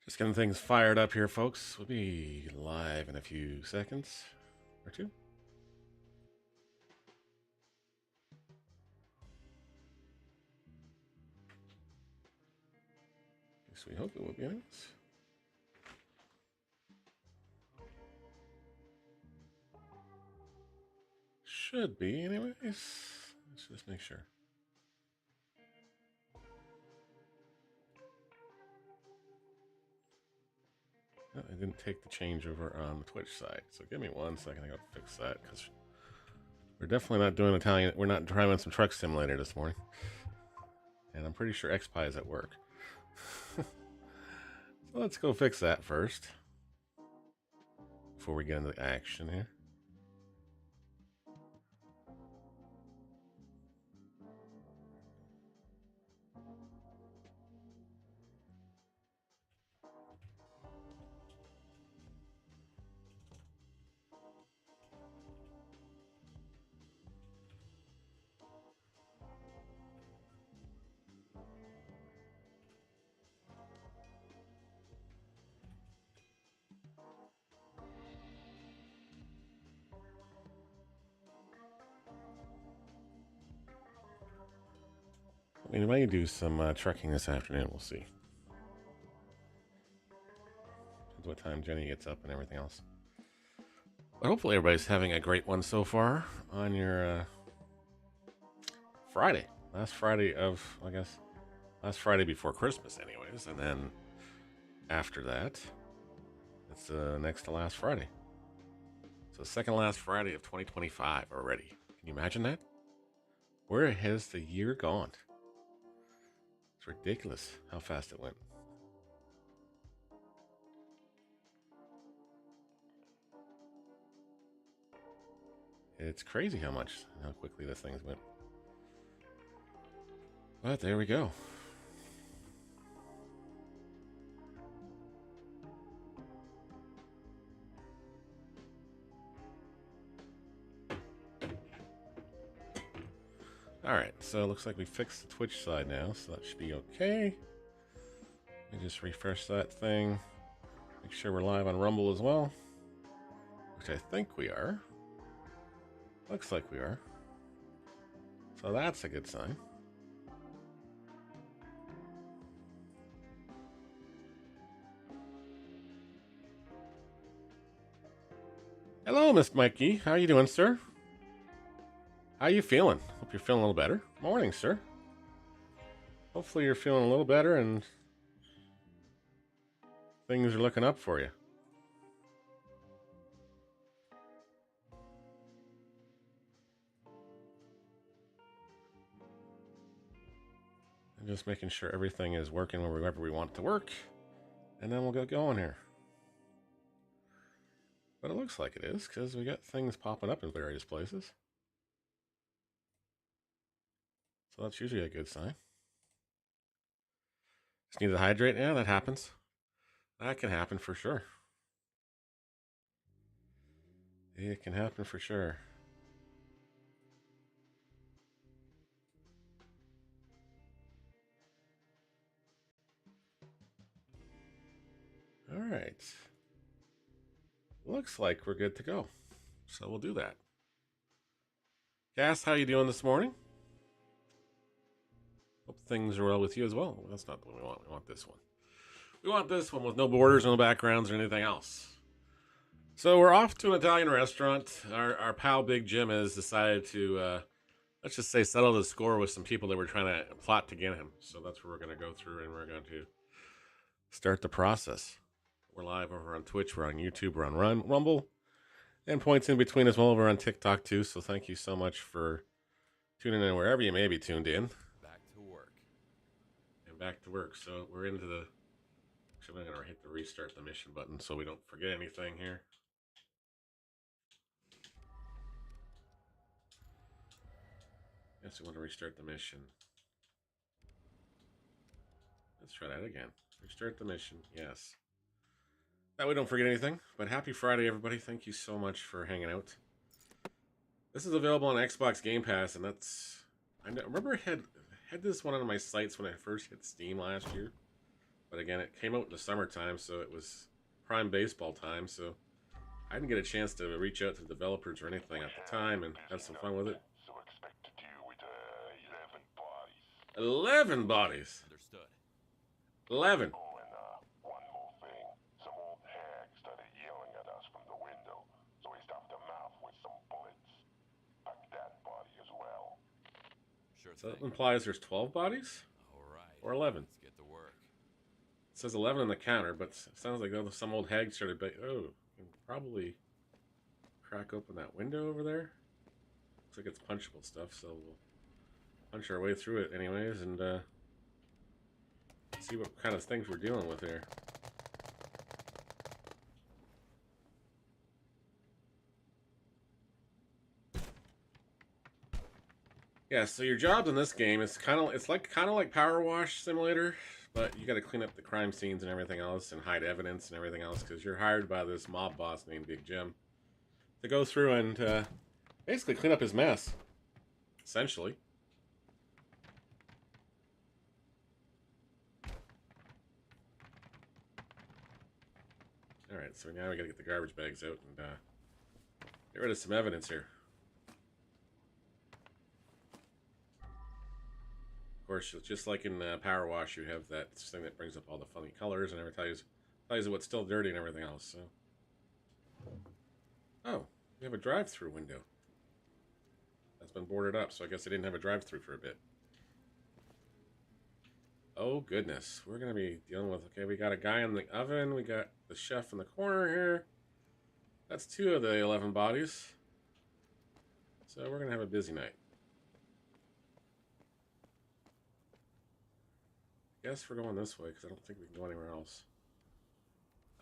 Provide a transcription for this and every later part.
Just getting things fired up here, folks. We'll be live in a few seconds or two. Guess we hope it will be nice. Should be, anyways. Let's just make sure. Oh, I didn't take the changeover on the Twitch side, so give me 1 second. I gotta fix that because we're definitely not doing Italian. We're not driving some truck simulator this morning, and I'm pretty sure XPie is at work. So let's go fix that first before we get into the action here. I mean, we might do some trucking this afternoon. We'll see. Depends what time Jenny gets up and everything else. But hopefully everybody's having a great one so far on your Friday. Last Friday of, I guess, last Friday before Christmas anyways. And then after that, it's the next to last Friday. So second last Friday of 2025 already. Can you imagine that? Where has the year gone? It's ridiculous how fast it went. It's crazy how quickly this thing's went. But there we go. Alright, so it looks like we fixed the Twitch side now, so that should be okay. Let me just refresh that thing. Make sure we're live on Rumble as well. Which I think we are. Looks like we are. So that's a good sign. Hello, Miss Mikey. How you doing, sir? How you feeling? Hope you're feeling a little better. Morning, sir. Hopefully you're feeling a little better and things are looking up for you. I'm just making sure everything is working wherever we want it to work. And then we'll get going here. But it looks like it is, because we got things popping up in various places. So that's usually a good sign. Just need to hydrate. Yeah, that happens. That can happen for sure. It can happen for sure. All right. Looks like we're good to go. So we'll do that. Cass, how you doing this morning? Hope things are well with you as well. That's not the one we want. We want this one. We want this one with no borders, no backgrounds, or anything else. So we're off to an Italian restaurant. Our pal Big Jim has decided to, let's just say, settle the score with some people that were trying to plot to get him. So that's where we're going to go through, and we're going to start the process. We're live over on Twitch. We're on YouTube. We're on Rumble. And points in between as well. We're on TikTok too. So thank you so much for tuning in wherever you may be tuned in. Back to work. And back to work. So we're into the Actually, I'm going to hit the restart the mission button so we don't forget anything here. Yes, we want to restart the mission. Let's try that again. Restart the mission. Yes. That way we don't forget anything. But happy Friday, everybody. Thank you so much for hanging out. This is available on Xbox Game Pass, and that's... I remember I had this one on my sites when I first hit Steam last year. But again, it came out in the summertime, so it was prime baseball time, so I didn't get a chance to reach out to the developers or anything at the time and have some fun with it. So expect to deal with 11 bodies. 11 bodies. Understood. 11. Oh, and one more thing. Some old hag started yelling at us from the window, so we stopped her mouth with some bullets. Pack that body as well. Sure So that thing. implies there's 12 bodies? All right. Or 11. Let's get to work. It says 11 on the counter, but it sounds like some old hag started... Oh, you can probably crack open that window over there. Looks like it's punchable stuff, so we'll punch our way through it anyways and see what kind of things we're dealing with here. Yeah, so your jobs in this game is kind of like Power Wash Simulator, but you got to clean up the crime scenes and everything else and hide evidence and everything else because you're hired by this mob boss named Big Jim to go through and basically clean up his mess, essentially. All right, so now we got to get the garbage bags out and get rid of some evidence here. Of course, just like in Power Wash, you have that thing that brings up all the funny colors and everything tells you what's still dirty and everything else. So, oh, we have a drive-through window that's been boarded up. So I guess they didn't have a drive-through for a bit. Oh goodness, we're gonna be dealing with. Okay, we got a guy in the oven. We got the chef in the corner here. That's 2 of the 11 bodies. So we're gonna have a busy night. I guess we're going this way because I don't think we can go anywhere else.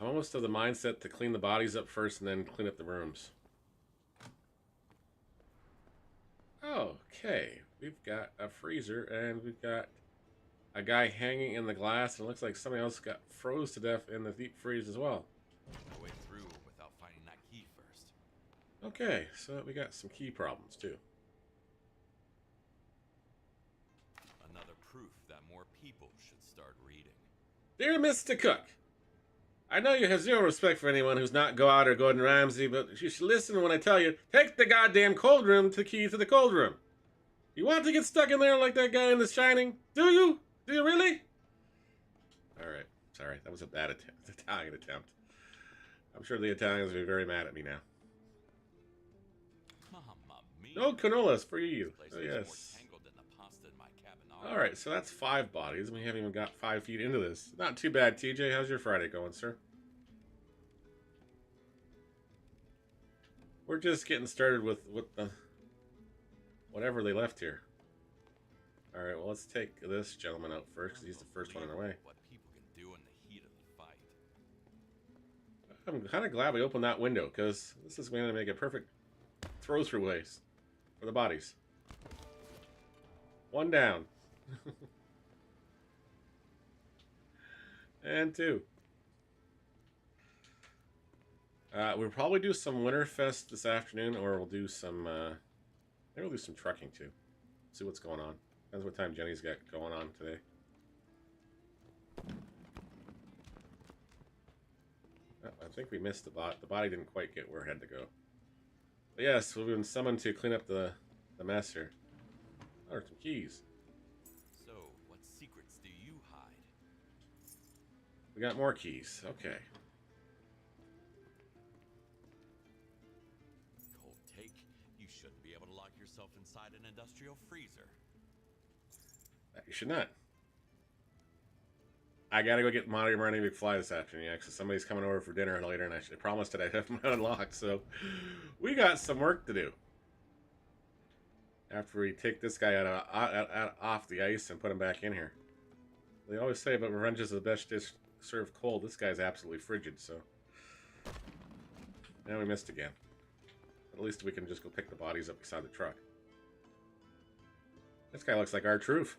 I'm almost of the mindset to clean the bodies up first and then clean up the rooms. Okay, we've got a freezer and we've got a guy hanging in the glass, and it looks like somebody else got froze to death in the deep freeze as well. No way through without finding that key first. Okay, so we got some key problems too. Another proof that more people should start reading. Dear Mr. Cook, I know you have zero respect for anyone who's not Goat or Gordon Ramsay, but you should listen when I tell you, take the goddamn cold room to the key to the cold room. You want to get stuck in there like that guy in The Shining? Do you? Do you really? Alright, sorry, that was a bad Italian attempt. I'm sure the Italians will be very mad at me now. Mamma mia. No cannolas for you. This place Oh, is yes. more tangled than the pasta in my carbonara. Alright, so that's 5 bodies, and we haven't even got 5 feet into this. Not too bad, TJ. How's your Friday going, sir? We're just getting started with the whatever they left here. Alright, well, let's take this gentleman out first, because he's the first one on the way. What people can do in the heat of the fight. I'm kind of glad we opened that window, because this is going to make a perfect throw-through ways for the bodies. 1 down. And 2. We'll probably do some Winterfest this afternoon, or we'll do some, maybe we'll do some trucking too. See what's going on. Depends what time Jenny's got going on today. Oh, I think we missed the bot. The body didn't quite get where it had to go. But yes, we've been summoned to clean up the mess here. Oh, there's some keys. So, what secrets do you hide? We got more keys. Okay. Cold take. You shouldn't be able to lock yourself inside an industrial freezer. You should not. I gotta go get Monty Marty McFly this afternoon, yeah, because somebody's coming over for dinner later, and I promised that I'd have my unlocked, so we got some work to do. After we take this guy off the ice and put him back in here. They always say, but revenge is the best dish serve cold. This guy's absolutely frigid, so... Now we missed again. At least we can just go pick the bodies up beside the truck. This guy looks like our truth.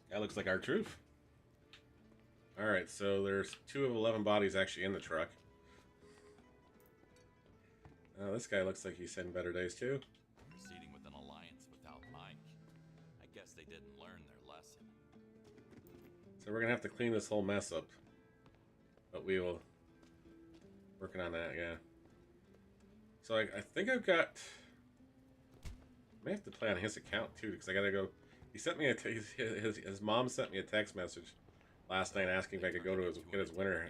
That looks like our truth. Alright, so there's 2 of 11 bodies actually in the truck. This guy looks like he's seen better days too. Proceeding with an alliance without Mike. I guess they didn't learn their lesson. So we're gonna have to clean this whole mess up. But we will... Working on that, yeah. So I think I've got... I may have to play on his account too, because I gotta go... He sent me his mom sent me a text message last night asking if I could go to get his winter...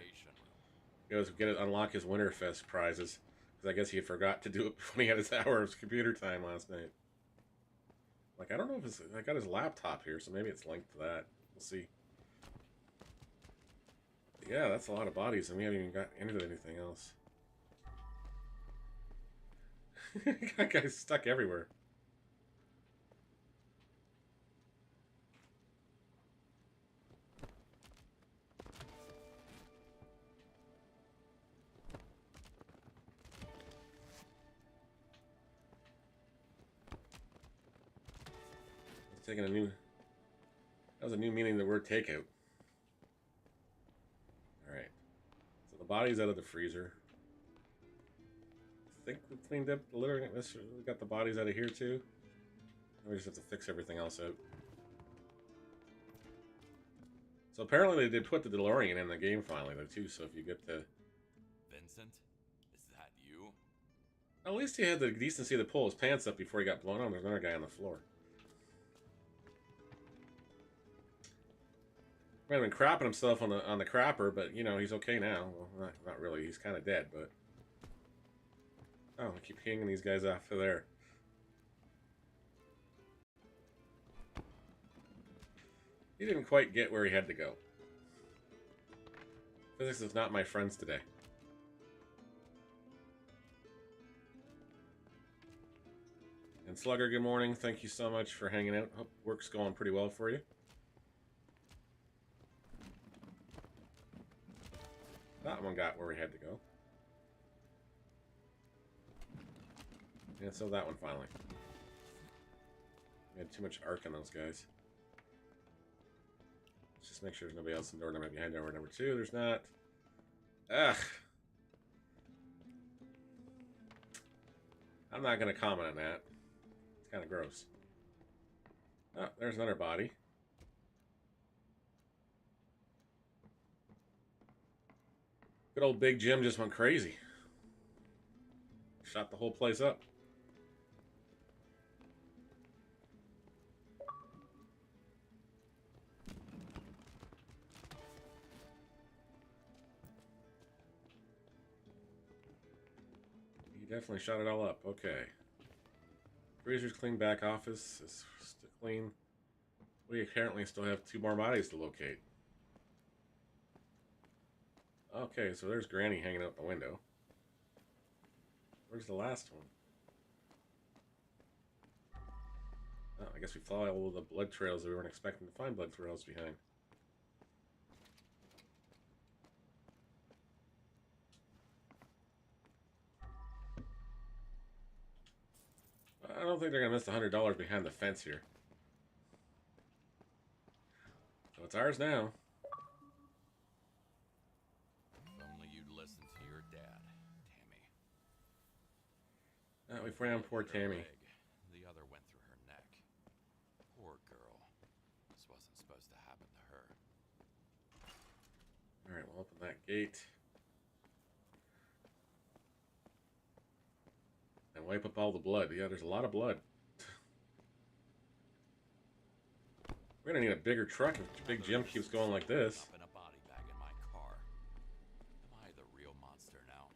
unlock his Winterfest prizes. Because I guess he forgot to do it when he had his hour of computer time last night. Like, I don't know if it's... I got his laptop here, so maybe it's linked to that. We'll see. Yeah, that's a lot of bodies, and we haven't even got into anything else. That guy's stuck everywhere. Taking a new... That was a new meaning of the word takeout. Alright. So the body's out of the freezer. I think we cleaned up the littering. We got the bodies out of here too. We just have to fix everything else out. So apparently they did put the DeLorean in the game finally though too, so if you get to... Vincent? Is that you? At least he had the decency to pull his pants up before he got blown on. There's another guy on the floor. Might have been crapping himself on the crapper, but you know he's okay now. Well, not really. He's kind of dead, but oh, I keep hanging these guys off of there. He didn't quite get where he had to go. Physics is not my friends today. And Slugger, good morning. Thank you so much for hanging out. Hope work's going pretty well for you. That one got where he had to go. And so that one finally. We had too much arc on those guys. Let's just make sure there's nobody else in door number behind door number 2. There's not. Ugh. I'm not going to comment on that. It's kind of gross. Oh, there's another body. Good old Big Jim just went crazy. Shot the whole place up. He definitely shot it all up. Okay. Freezer's clean, back office is still clean. We apparently still have 2 more bodies to locate. Okay, so there's Granny hanging out the window. Where's the last one? Oh, I guess we follow all of the blood trails that we weren't expecting to find blood trails behind. I don't think they're going to miss $100 behind the fence here. So it's ours now. We found poor Tammy. The other went through her neck. Poor girl. This wasn't supposed to happen to her. Alright, we'll open that gate. And wipe up all the blood. Yeah, there's a lot of blood. We're gonna need a bigger truck if Big Jim keeps going like this. In a body bag in my car. Am I the real monster now?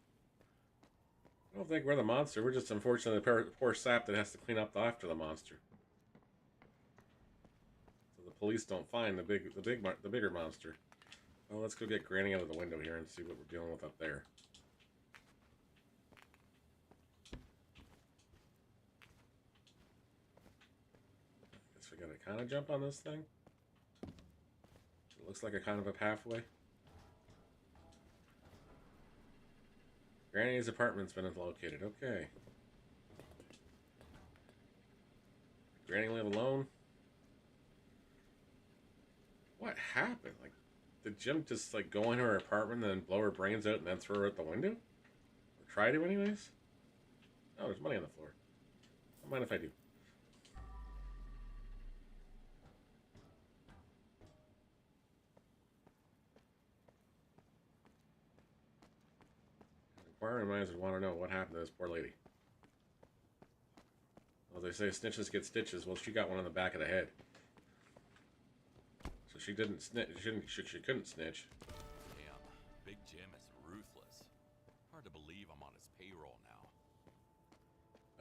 I don't think we're the monster. We're just unfortunately the poor sap that has to clean up after the monster. So the police don't find the bigger monster. Well, let's go get Granny out of the window here and see what we're dealing with up there. Guess we gotta kind of jump on this thing. It looks like a kind of a pathway. Granny's apartment's been located. Okay. Granny live alone? What happened? Like, did Jim just like go in her apartment and then blow her brains out and then throw her out the window? Or try to anyways? Oh, there's money on the floor. Don't mind if I do. Inquiring minds would want to know what happened to this poor lady. Well, they say snitches get stitches. Well, she got one on the back of the head. So she didn't snitch. She couldn't snitch. Damn, Big Jim is ruthless. Hard to believe I'm on his payroll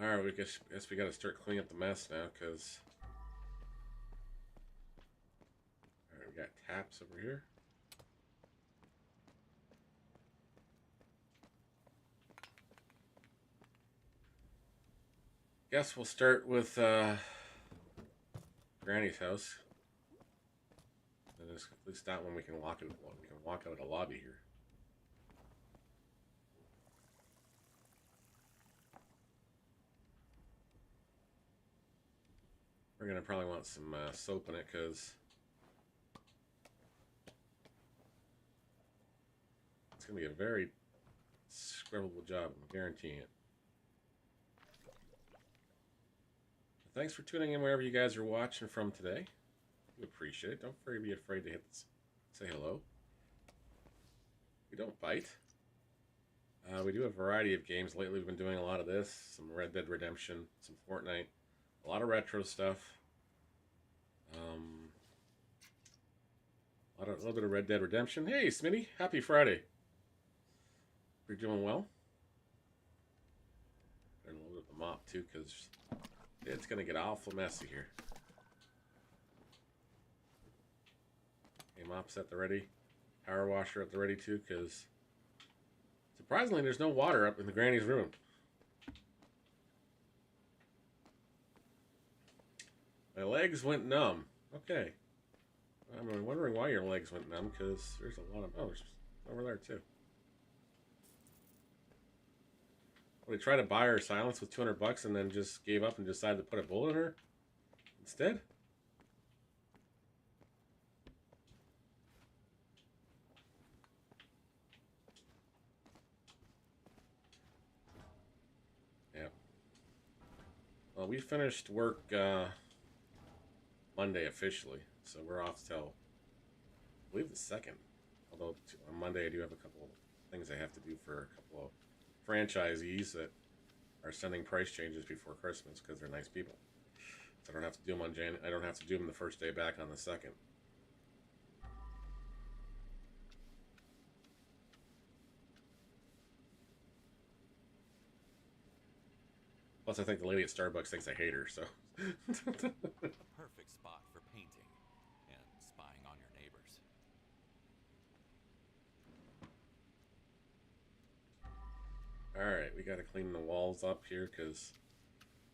now. Alright, we guess we gotta start cleaning up the mess now, because... Alright, we got taps over here. Guess we'll start with Granny's house. And at least that one we can walk out of the lobby here. We're gonna probably want some soap in it because it's gonna be a very scribblable job. I'm guaranteeing it. Thanks for tuning in wherever you guys are watching from today. We appreciate it. Don't be afraid to say hello. We don't bite. We do a variety of games. Lately we've been doing a lot of this. Some Red Dead Redemption, some Fortnite, a lot of retro stuff. A little bit of Red Dead Redemption. Hey, Smitty, happy Friday. You're doing well. And a little bit of the mop too, because it's going to get awful messy here. Okay, mop's at the ready. Power washer at the ready too, because surprisingly there's no water up in the granny's room. My legs went numb. Okay. I'm wondering why your legs went numb, because there's a lot of... Oh, there's over there too. Well, they tried to buy her silence with $200 and then just gave up and decided to put a bullet in her instead? Yeah. Well, we finished work Monday officially, so we're off till, I believe, the 2nd. Although on Monday I do have a couple of things I have to do for a couple of franchisees that are sending price changes before Christmas because they're nice people. So I don't have to do them on I don't have to do them the first day back on the 2nd. Plus, I think the lady at Starbucks thinks I hate her, so. Perfect spot for painting and spying on your neighbors. Alright, we gotta clean the walls up here, because...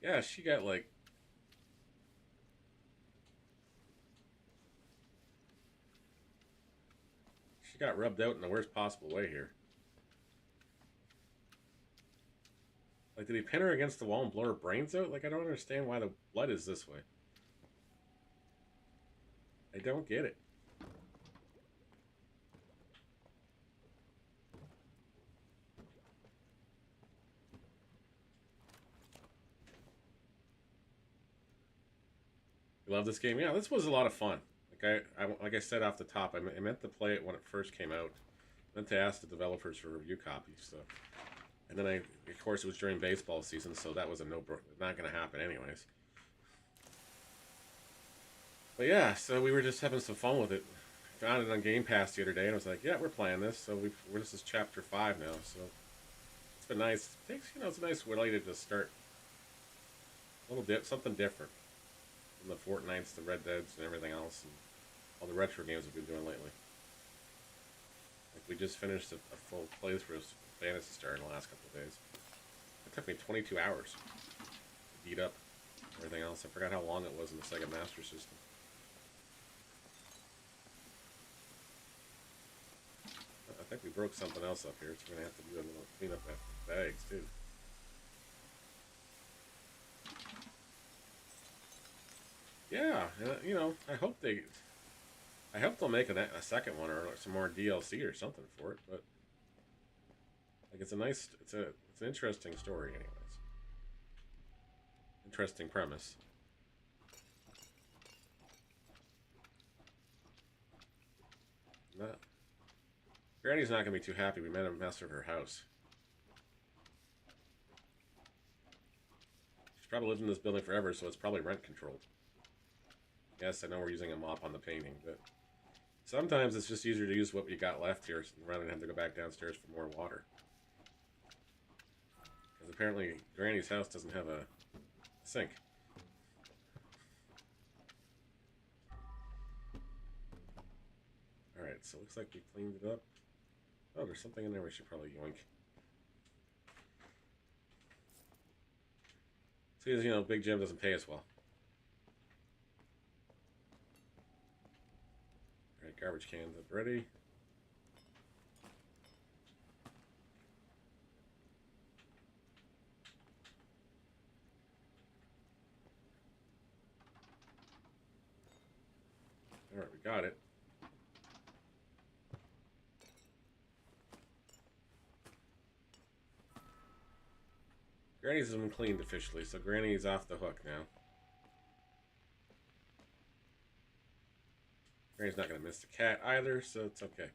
Yeah, she got, like... She got rubbed out in the worst possible way here. Like, did he pin her against the wall and blow her brains out? Like, I don't understand why the blood is this way. I don't get it. You love this game? Yeah, this was a lot of fun. Like I said off the top, I meant to play it when it first came out. I meant to ask the developers for review copies, so... And then of course, it was during baseball season, so that was not going to happen anyways. But yeah, so we were just having some fun with it. Found it on Game Pass the other day, and I was like, yeah, we're playing this. So this is chapter 5 now, so it's been nice. It's a nice way to start a little something different. from the Fortnites, the Red Deads, and everything else, and all the retro games we've been doing lately. Like we just finished a full playthrough of Phantasy Star in the last couple of days. It took me 22 hours to beat up everything else. I forgot how long it was in the Sega Master System. I think we broke something else up here, so we're going to have to do a little clean up after the bags, too. Yeah, you know, I hope they'll make a second one or some more DLC or something for it, but like it's an interesting story anyways. Interesting premise. Granny's not going to be too happy. We made a mess of her house. She's probably lived in this building forever, so it's probably rent controlled. Yes, I know we're using a mop on the painting, but sometimes it's just easier to use what we got left here rather than have to go back downstairs for more water. Because apparently Granny's house doesn't have a sink. Alright, so it looks like we cleaned it up. Oh, there's something in there we should probably yoink. See, as you know, Big Jim doesn't pay us well. Alright, garbage cans up ready. Alright, we got it. Granny's has been cleaned officially, so Granny's off the hook now. Granny's not going to miss the cat either, so it's okay.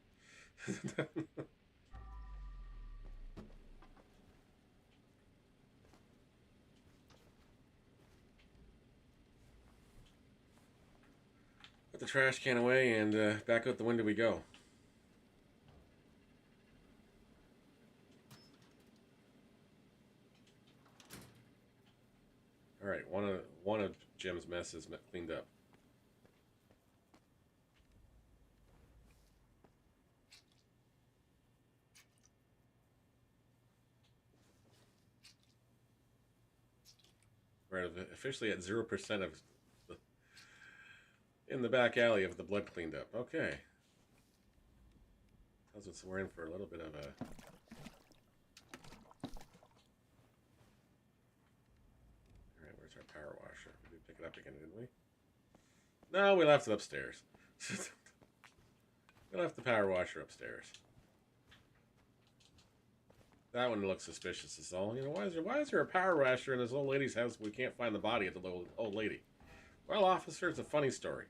Put the trash can away and back out the window we go. Alright, one of Jim's messes cleaned up. We're officially at 0% of in the back alley of the blood cleaned up. Okay. Tells us we're in for a little bit of a... Alright, where's our power washer? We did pick it up again, didn't we? No, we left it upstairs. We left the power washer upstairs. That one looks suspicious as all. You know, why is there a power washer in this old lady's house we can't find the body of the old lady? Well, officer, it's a funny story.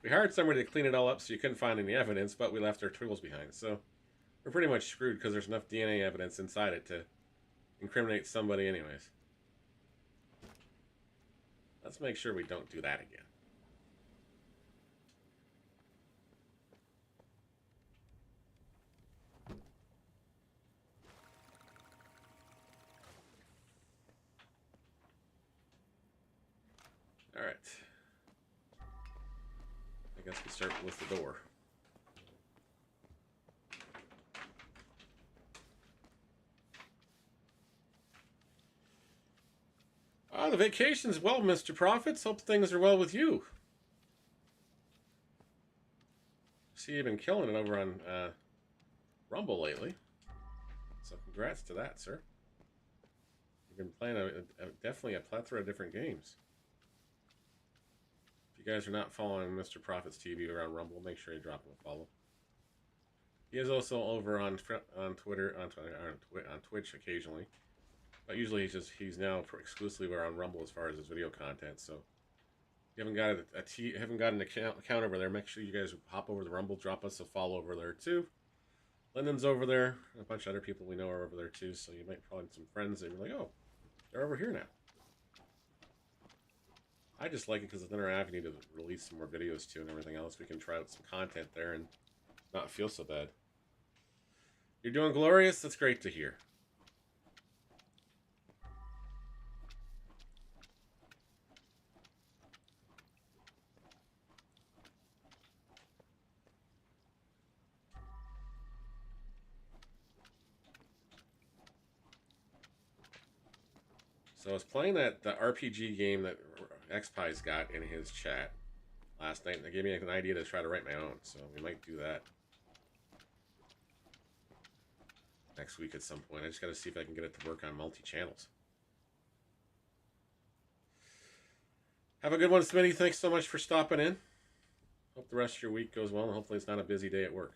We hired somebody to clean it all up so you couldn't find any evidence, but we left our tools behind. So we're pretty much screwed because there's enough DNA evidence inside it to incriminate somebody anyways. Let's make sure we don't do that again. Alright. I guess we start with the door. Ah, the vacation's well, Mr. Profits. Hope things are well with you. See, you've been killing it over on Rumble lately. So congrats to that, sir. You've been playing definitely a plethora of different games. If you guys are not following Mr. Profits TV around Rumble, make sure you drop him a follow. He is also over on Twitter, on Twitch occasionally, but usually he's now exclusively on Rumble as far as his video content. So if you haven't got an account over there, make sure you guys hop over to Rumble, drop us a follow over there too. Lyndon's over there, and a bunch of other people we know are over there too. So you might find some friends that you're like, oh, they're over here now. I just like it because it's another avenue to release some more videos too and everything else. We can try out some content there and not feel so bad. You're doing glorious. That's great to hear. So I was playing the RPG game that XPie's got in his chat last night, and they gave me an idea to try to write my own. So we might do that next week at some point. I just got to see if I can get it to work on multi-channels. Have a good one, Smitty. Thanks so much for stopping in. Hope the rest of your week goes well, and hopefully it's not a busy day at work.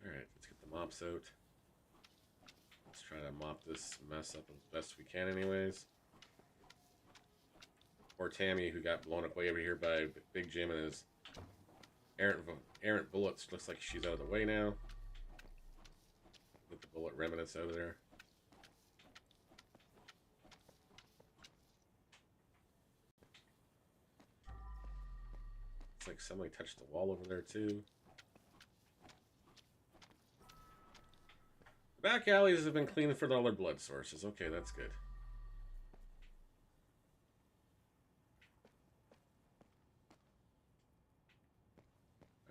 Alright, let's get the mops out. Let's try to mop this mess up as best we can anyways. Poor Tammy, who got blown up way over here by Big Jim and his errant bullets. Looks like she's out of the way now. Get the bullet remnants out of there. Looks like somebody touched the wall over there too. The back alleys have been cleaned for all their blood sources. Okay, that's good.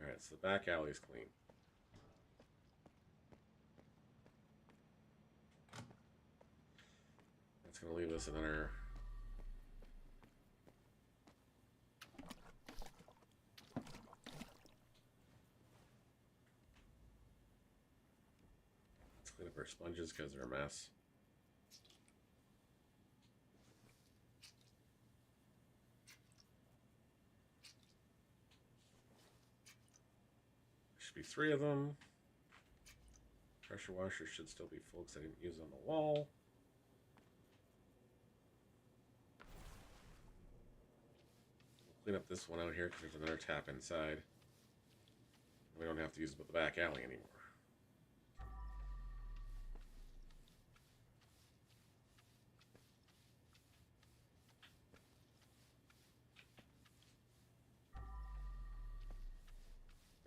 Alright, so the back alley's clean. That's going to leave us another... Let's clean up our sponges because they're a mess. Be 3 of them. Pressure washer should still be full because I didn't use it on the wall. We'll clean up this one out here because there's another tap inside. We don't have to use it with the back alley anymore.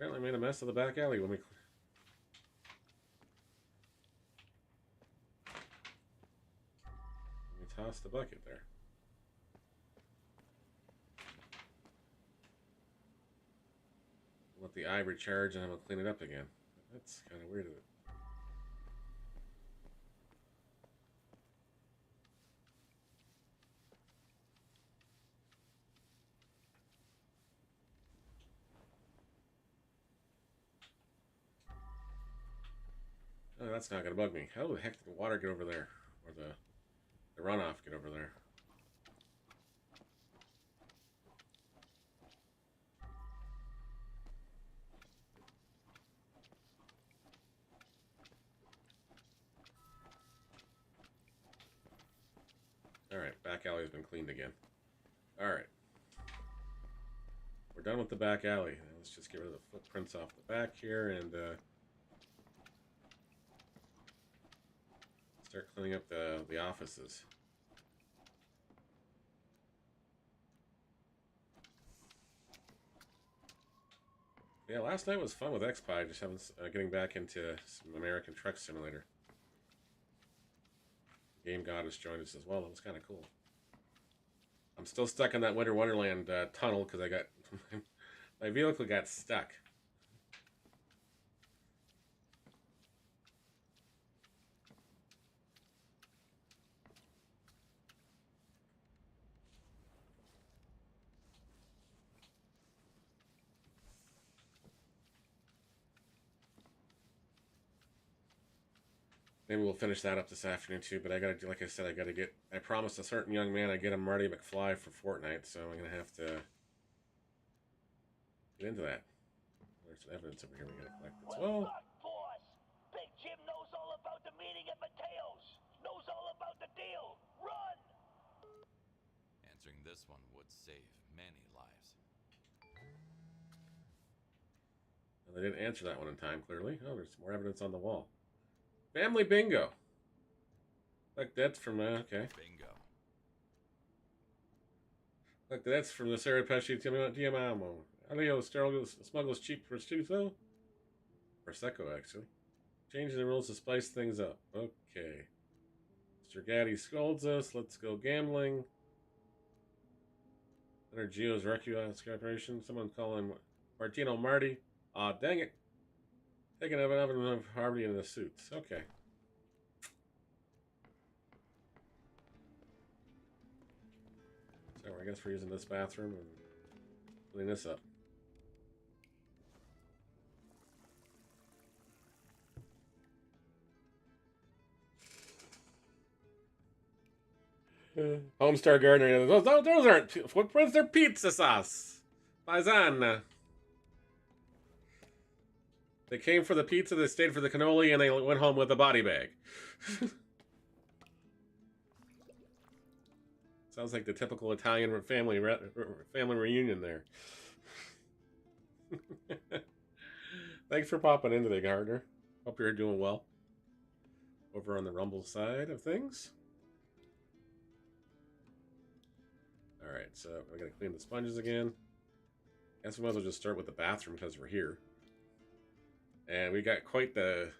Apparently made a mess of the back alley when we tossed the bucket there. Let the eye recharge and I'm gonna clean it up again. That's kind of weird. Oh, that's not gonna bug me. How the heck did the water get over there? Or the runoff get over there? Alright, back alley has been cleaned again. Alright. We're done with the back alley. Let's just get rid of the footprints off the back here and start cleaning up the offices. Yeah, last night was fun with XPie, just having getting back into some American Truck Simulator. Game Goddess joined us as well. It was kind of cool. I'm still stuck in that Winter Wonderland tunnel because I got my vehicle got stuck. Maybe we'll finish that up this afternoon too, but I gotta do, like I said, I promised a certain young man I'd get him Marty McFly for Fortnite, so I'm gonna have to get into that. There's some evidence over here we gotta collect as well. Boss! Big Jim knows all about the meeting at Mateo's! Knows all about the deal! Run! Answering this one would save many lives. Well, they didn't answer that one in time, clearly. Oh, there's more evidence on the wall. Family bingo. Like that's from okay. Bingo. Like that's from the Sarah Pesci Diamamo. Alio smuggles cheap prosciutto. Prosecco, actually. Changing the rules to spice things up. Okay. Mr. Gaddy scolds us. Let's go gambling. Under Gio's Recus Corporation. Someone call him Martino Marty. Aw, dang it. Taking an oven of Harvey in the suits. Okay. So I guess we're using this bathroom and clean this up. Homestar Gardener. Those aren't footprints. They're pizza sauce. Paisan. They came for the pizza, they stayed for the cannoli, and they went home with a body bag. Sounds like the typical Italian family reunion there. Thanks for popping into the Gardner. Hope you're doing well. Over on the Rumble side of things. Alright, so we're going to clean the sponges again. Guess we might as well just start with the bathroom because we're here. And we got quite the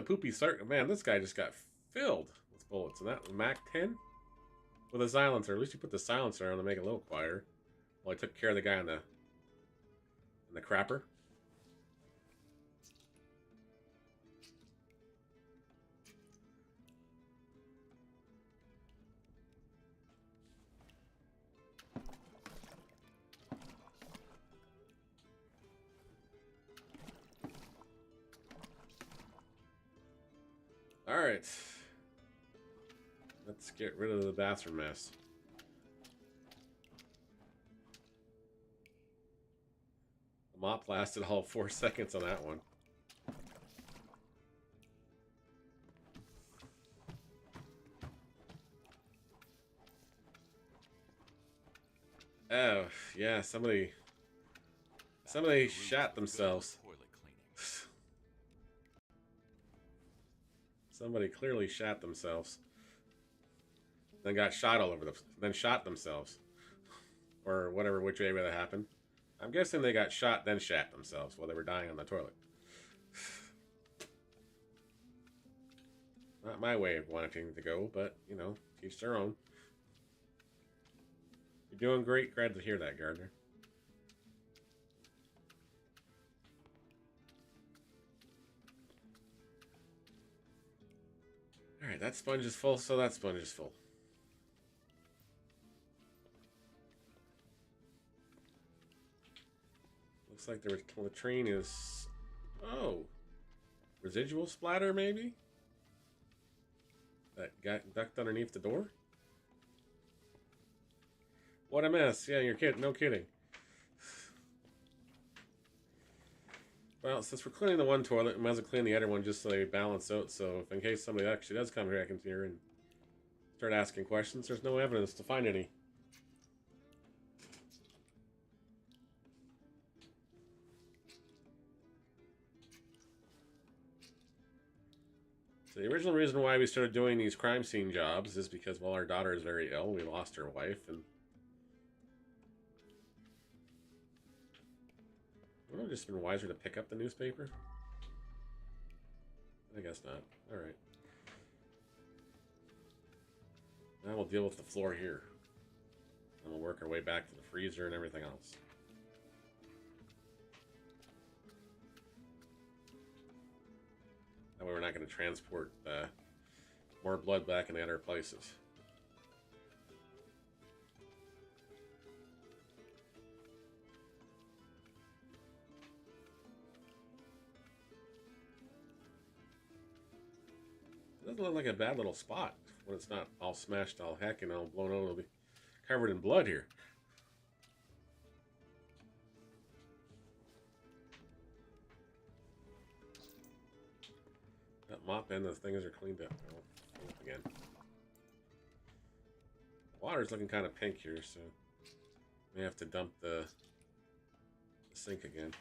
poopy start. Man, this guy just got filled with bullets. And that Mac 10 with a silencer. At least you put the silencer on to make it a little quieter. Well, I took care of the guy on the crapper. All right. Let's get rid of the bathroom mess. The mop lasted all 4 seconds on that one. Oh, yeah, somebody shot themselves. Somebody clearly shot themselves. Then got shot all over then shot themselves. Or whatever, which way that happened. I'm guessing they got shot, then shat themselves while they were dying on the toilet. Not my way of wanting to go, but, you know, teach their own. You're doing great. Glad to hear that, Gardner. Alright, that sponge is full, so that sponge is full. Looks like the latrine is... Oh! Residual splatter, maybe? That got ducked underneath the door? What a mess. Yeah, you're kidding. No kidding. Well, since we're cleaning the one toilet, we might as well clean the other one just so they balance out. So if in case somebody actually does come back into here and start asking questions, there's no evidence to find any. So the original reason why we started doing these crime scene jobs is because, well, our daughter is very ill. We lost her wife, and would it have just been wiser to pick up the newspaper? I guess not. Alright. Now we'll deal with the floor here. And we'll work our way back to the freezer and everything else. That way we're not going to transport more blood back in the other places. It doesn't look like a bad little spot when it's not all smashed, all heck, and all blown out. It'll be covered in blood here. That mop and the things are cleaned up. I'll fill up again. The water's looking kind of pink here, so may have to dump the sink again.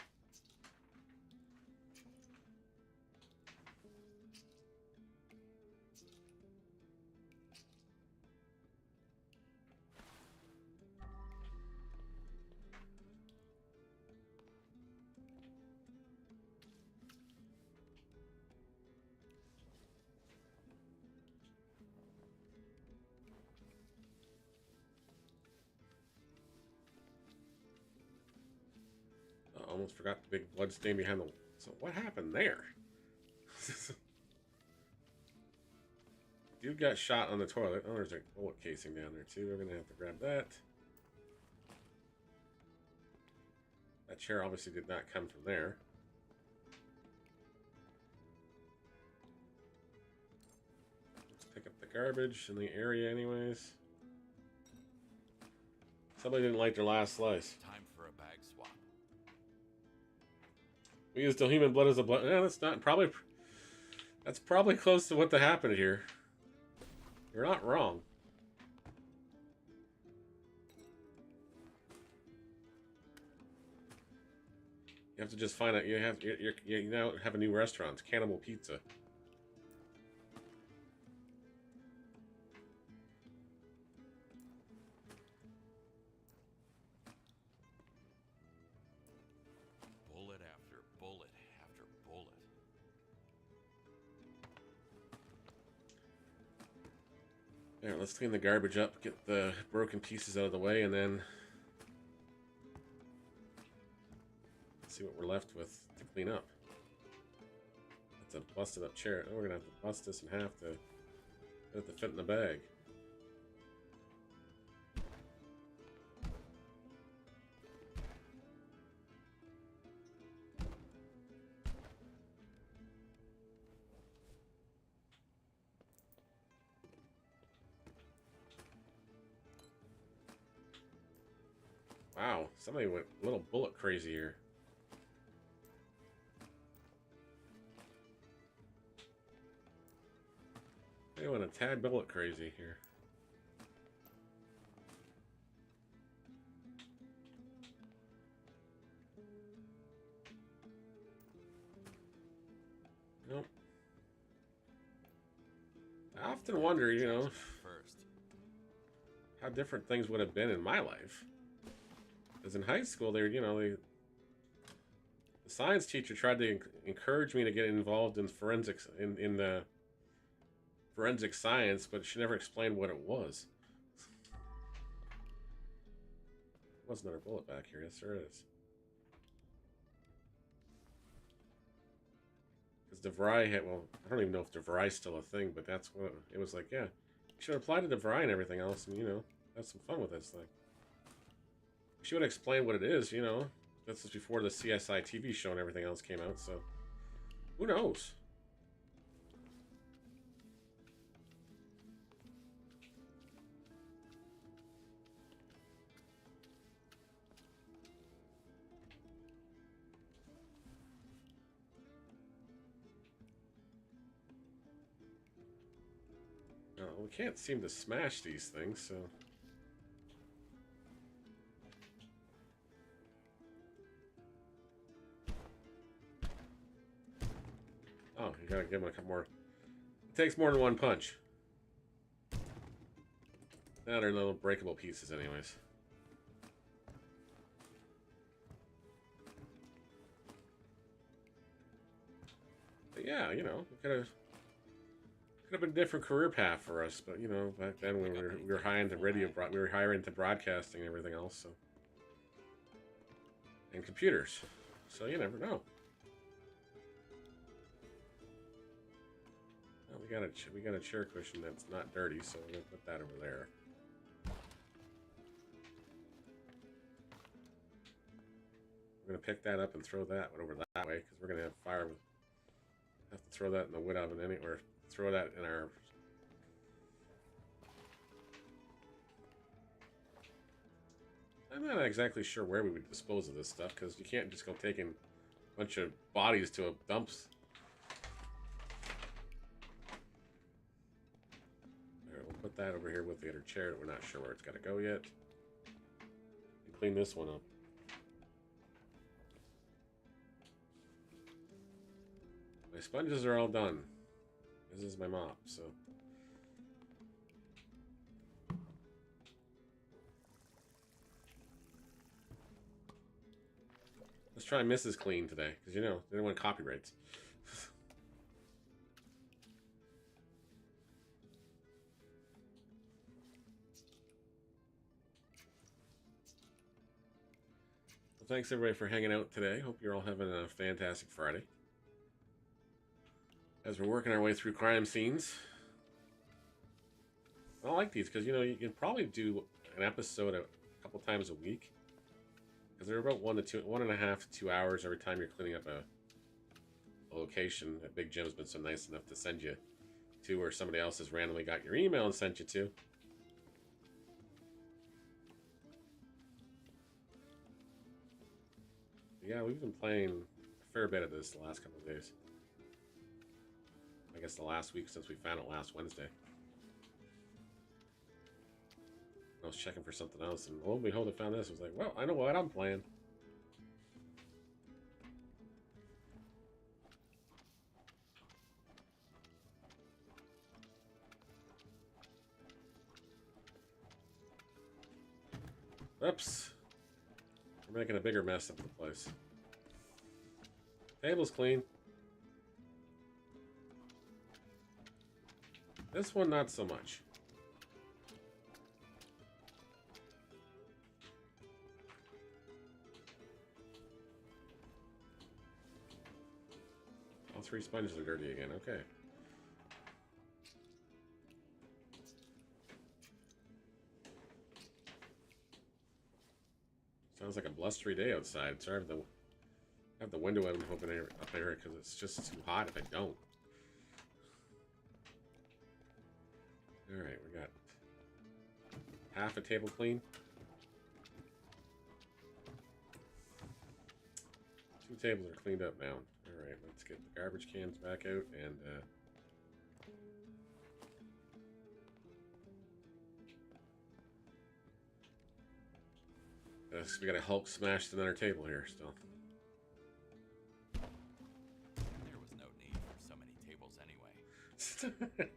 almost forgot the big blood stain behind the... So what happened there? Dude got shot on the toilet. Oh, there's a bullet casing down there too. We're gonna have to grab that. That chair obviously did not come from there. Let's pick up the garbage in the area anyways. Somebody didn't like their last slice. Time for a bag swap. We used human blood as a blood. Yeah, that's not probably. That's probably close to what happened here. You're not wrong. You have to just find out. You now have a new restaurant. It's Cannibal Pizza. Bullet after bullet after bullet. There, let's clean the garbage up, get the broken pieces out of the way, and then see what we're left with to clean up. That's a busted up chair. Oh, we're gonna have to bust this in half to get it to fit in the bag. Wow, somebody went a little bullet crazy here. They went a tad bullet crazy here. Nope. I often wonder, you know, First. how different things would have been in my life. Because in high school, the science teacher tried to encourage me to get involved in forensics, in the forensic science, but she never explained what it was. There's another bullet back here. Yes, there is. Because DeVry had, well, I don't even know if DeVry's still a thing, but that's what it was like. Yeah, you should apply to DeVry and everything else, and have some fun with this thing. She would explain what it is, This is before the CSI TV show and everything else came out, so who knows? We can't seem to smash these things, so... Oh, you gotta give him a couple more. It takes more than one punch. Now they're little breakable pieces anyways. But yeah, it could have been a different career path for us, but back then we were high into radio, we were higher into broadcasting and everything else, so, and computers, so you never know. Well, we got a chair cushion that's not dirty, so we're gonna put that over there. We're gonna pick that up and throw that one over that way because we're gonna have fire. Have to throw that in the wood oven or throw that in our. I'm not exactly sure where we would dispose of this stuff because you can't just go taking a bunch of bodies to a dumps. Alright, we'll put that over here with the other chair. We're not sure where it's got to go yet. And clean this one up. My sponges are all done. This is my mop, so. Let's try Mrs. Clean today, because they don't want copyrights. thanks everybody for hanging out today. Hope you're all having a fantastic Friday. As we're working our way through crime scenes. I like these because, you know, you can probably do an episode a couple times a week. Because they're about 1.5 to 2 hours every time you're cleaning up a location that Big Jim's been so nice enough to send you to, or somebody else has randomly got your email and sent you to. Yeah, we've been playing a fair bit of this the last couple of days. I guess the last week since we found it last Wednesday. I was checking for something else, and lo and behold, I found this. I was like, well, I know what I'm playing. Oops. We're making a bigger mess of the place. Table's clean. This one, not so much. All 3 sponges are dirty again. Okay. Sounds like a blustery day outside. Sorry, I have the window open up there because it's just too hot if I don't. All right, we got half a table clean. 2 tables are cleaned up now. All right, let's get the garbage cans back out and we got a Hulk smashed another table here still. There was no need for so many tables anyway.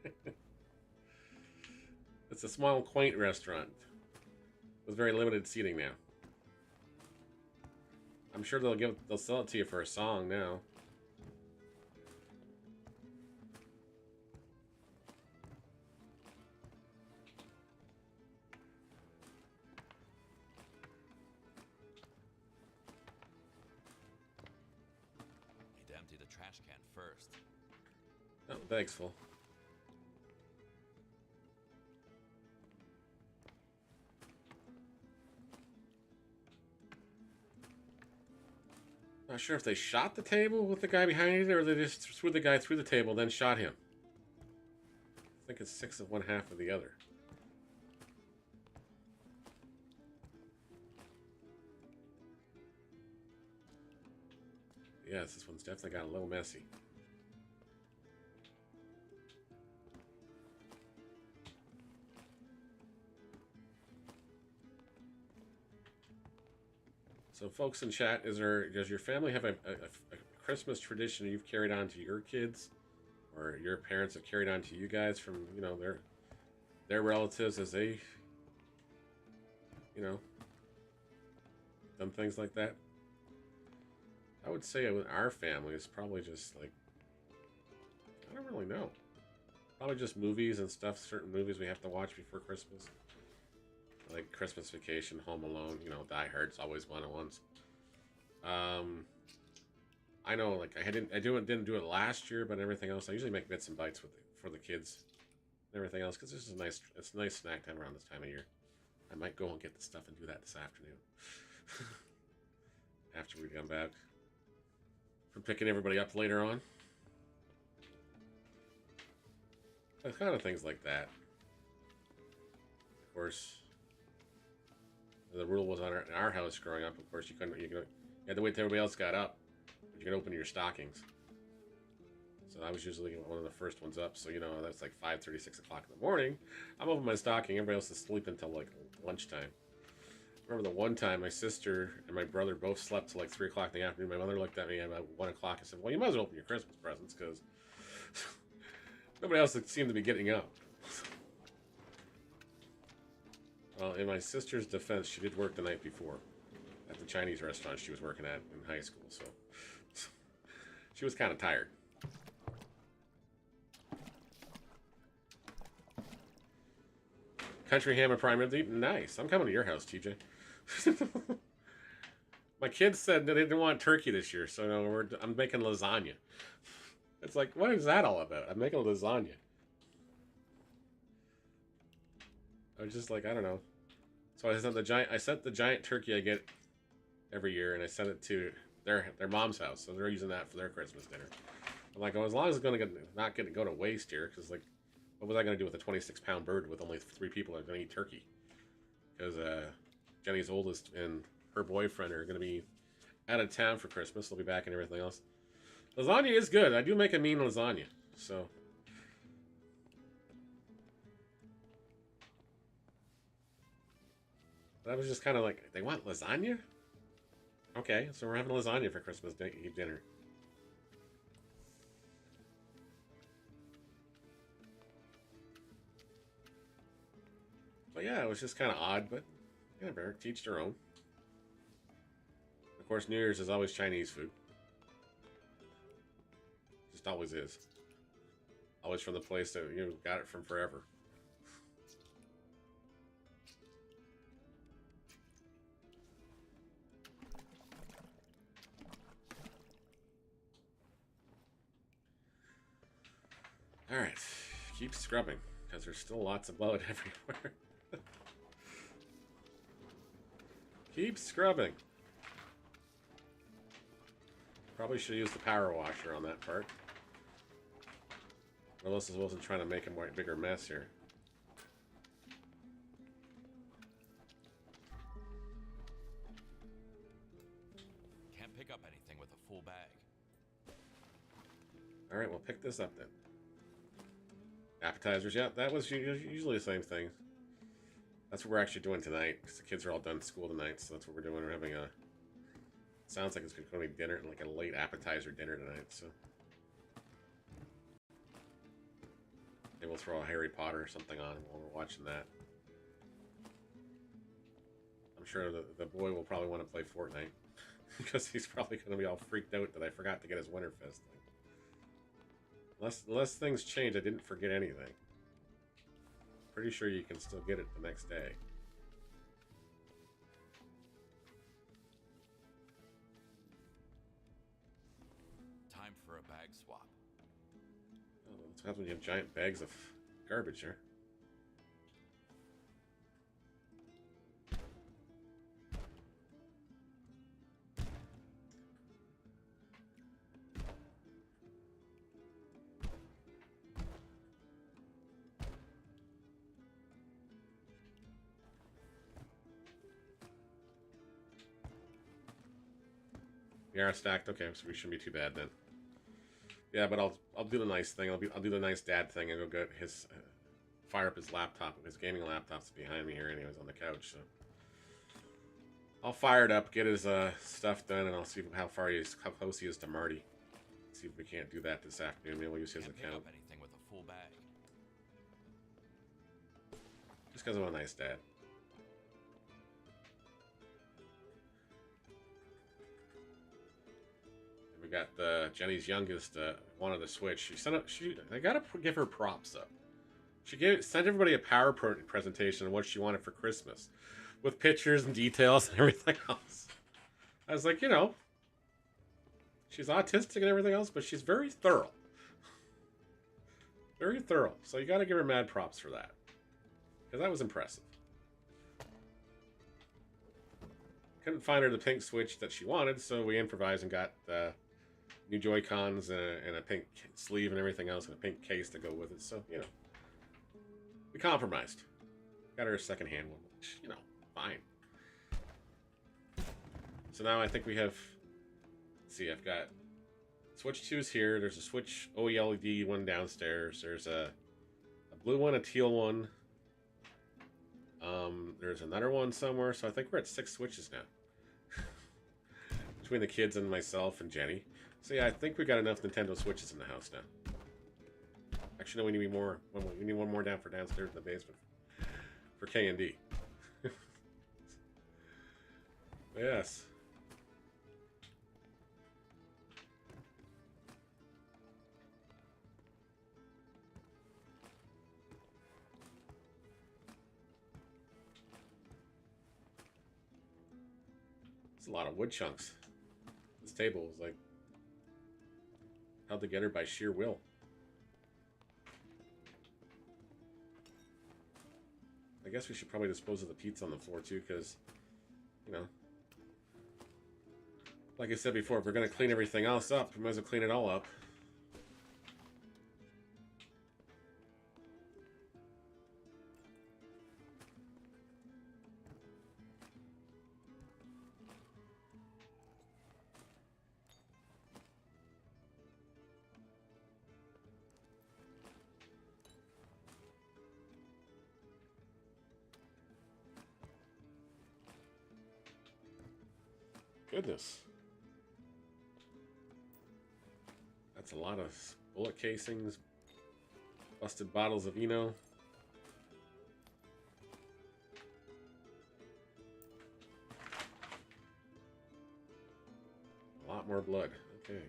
It's a small, quaint restaurant with very limited seating now. I'm sure they'll sell it to you for a song now. Need to empty the trash can first. Oh, bag's full. Not sure if they shot the table with the guy behind it, or they just threw the guy through the table, then shot him. I think it's 6 of one, half of the other. Yes, this one's definitely got a little messy. So, folks in chat, does your family have a Christmas tradition you've carried on to your kids, or your parents have carried on to you guys from, you know, their relatives as they, you know, done things like that? I would say with our family, it's probably just like, I don't really know. Probably just movies and stuff. Certain movies we have to watch before Christmas. Like Christmas Vacation, Home Alone, you know, Die Hard's always one of ones. I know, like I didn't do it last year, but everything else, I usually make bits and bites for the kids and everything else, because this is it's a nice snack time around this time of year. I might go and get the stuff and do that this afternoon after we come back from picking everybody up later on. Kind of things like that. Of course, the rule was in our house growing up. Of course, you had to wait till everybody else got up. You could open your stockings. So I was usually one of the first ones up. So, you know, that's like 5:30, 6 o'clock in the morning. I'm opening my stocking. Everybody else is sleeping until like lunchtime. I remember the one time my sister and my brother both slept till like 3 o'clock in the afternoon. My mother looked at me at about 1 o'clock and said, well, you might as well open your Christmas presents, because nobody else seemed to be getting up. Well, in my sister's defense, she did work the night before at the Chinese restaurant she was working at in high school, so she was kind of tired. Country ham and prime rib, nice. I'm coming to your house, TJ. My kids said that they didn't want turkey this year, so no, I'm making lasagna. It's like, what is that all about? I'm making lasagna. I was just like, I don't know. So I sent the giant turkey I get every year, and I sent it to their mom's house, so they're using that for their Christmas dinner. I'm like, oh, as long as it's not going to go to waste here, because like, what was I going to do with a 26-pound bird with only 3 people that are going to eat turkey? Because Jenny's oldest and her boyfriend are going to be out of town for Christmas. They'll be back and everything else. Lasagna is good. I do make a mean lasagna, so. That was just kind of like, they want lasagna? Okay, so we're having lasagna for Christmas dinner. But yeah, it was just kind of odd, but yeah, better teach their own. Of course, New Year's is always Chinese food. Just always is. Always from the place that you got it from forever. Alright, keep scrubbing, because there's still lots of blood everywhere. Keep scrubbing. Probably should use the power washer on that part. Melissa's wasn't trying to make a bigger mess here. Can't pick up anything with a full bag. Alright, we'll pick this up then. Appetizers, yeah, that was usually the same thing. That's what we're actually doing tonight, because the kids are all done school tonight, so that's what we're doing. We're having a... Sounds like it's going to be dinner, like a late appetizer dinner tonight, so... Maybe we'll throw a Harry Potter or something on while we're watching that. I'm sure the boy will probably want to play Fortnite, because he's probably going to be all freaked out that I forgot to get his Winterfest thing. Unless things change, I didn't forget anything. Pretty sure you can still get it the next day. Time for a bag swap. Oh, that's what happens when you have giant bags of garbage here. We are stacked. Okay, so we shouldn't be too bad then. Yeah, but I'll do the nice thing. I'll do the nice dad thing and go get his fire up his laptop. His gaming laptop's behind me here, anyways, on the couch. So I'll fire it up, get his stuff done, and I'll see how close he is to Marty. See if we can't do that this afternoon. Maybe we'll use his Can't pick account. up anything with a full bag. Just because I'm a nice dad. We got Jenny's youngest wanted to switch. I gotta give her props though. She sent everybody a PowerPoint presentation on what she wanted for Christmas, with pictures and details and everything else. I was like, you know, she's autistic and everything else, but she's very thorough. Very thorough. So you gotta give her mad props for that, because that was impressive. Couldn't find her the pink switch that she wanted, so we improvised and got new Joy-Cons and a pink sleeve and everything else, and a pink case to go with it. So, you know, we compromised. Got her a second-hand one, which, you know, fine. So now I think we have... Let's see, I've got Switch 2's here. There's a Switch OLED one downstairs. There's a blue one, a teal one. There's another one somewhere. So I think we're at 6 Switches now. Between the kids and myself and Jenny. So yeah, I think we got enough Nintendo Switches in the house now. Actually, no, we need more. We need one more down for downstairs in the basement for K&D. Yes. It's a lot of wood chunks. This table is like held together by sheer will. I guess we should probably dispose of the pizza on the floor too, because, you know, like I said before, if we're going to clean everything else up, we might as well clean it all up. Goodness. That's a lot of bullet casings, busted bottles of Eno. A lot more blood. Okay.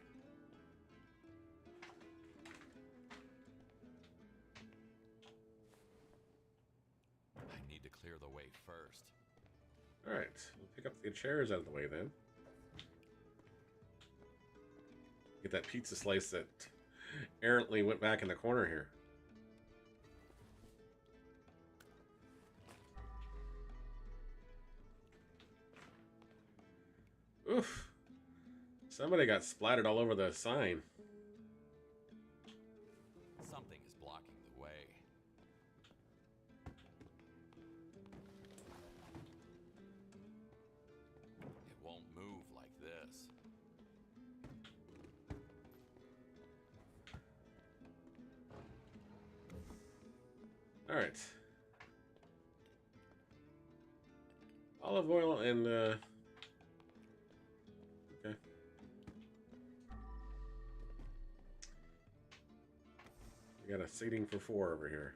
I need to clear the way first. Alright, we'll pick up the chairs out of the way then. Get that pizza slice that errantly went back in the corner here. Oof. Somebody got splattered all over the sign. Something is blocking the way. It won't move like this. All right. Olive oil and okay. We got a seating for 4 over here.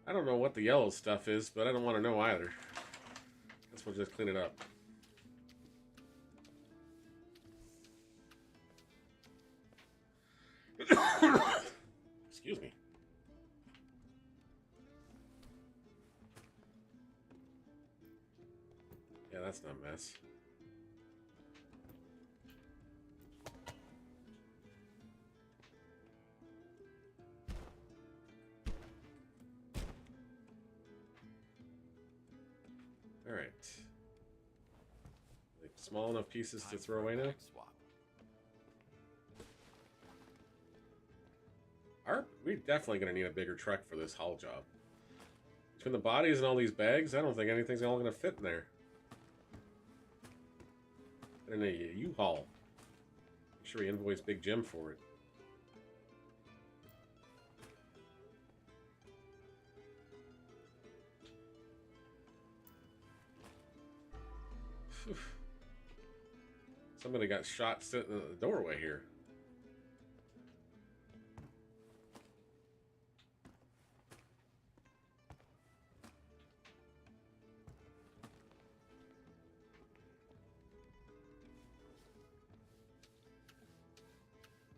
I don't know what the yellow stuff is, but I don't want to know either. Guess we'll just clean it up. Excuse me. Yeah, that's not a mess. All right. Like small enough pieces to Time throw for a away now. bag swap. We're definitely going to need a bigger truck for this haul job. Between the bodies and all these bags, I don't think anything's all going to fit in there. And a U-Haul. Make sure we invoice Big Jim for it. Phew. Somebody got shot sitting in the doorway here.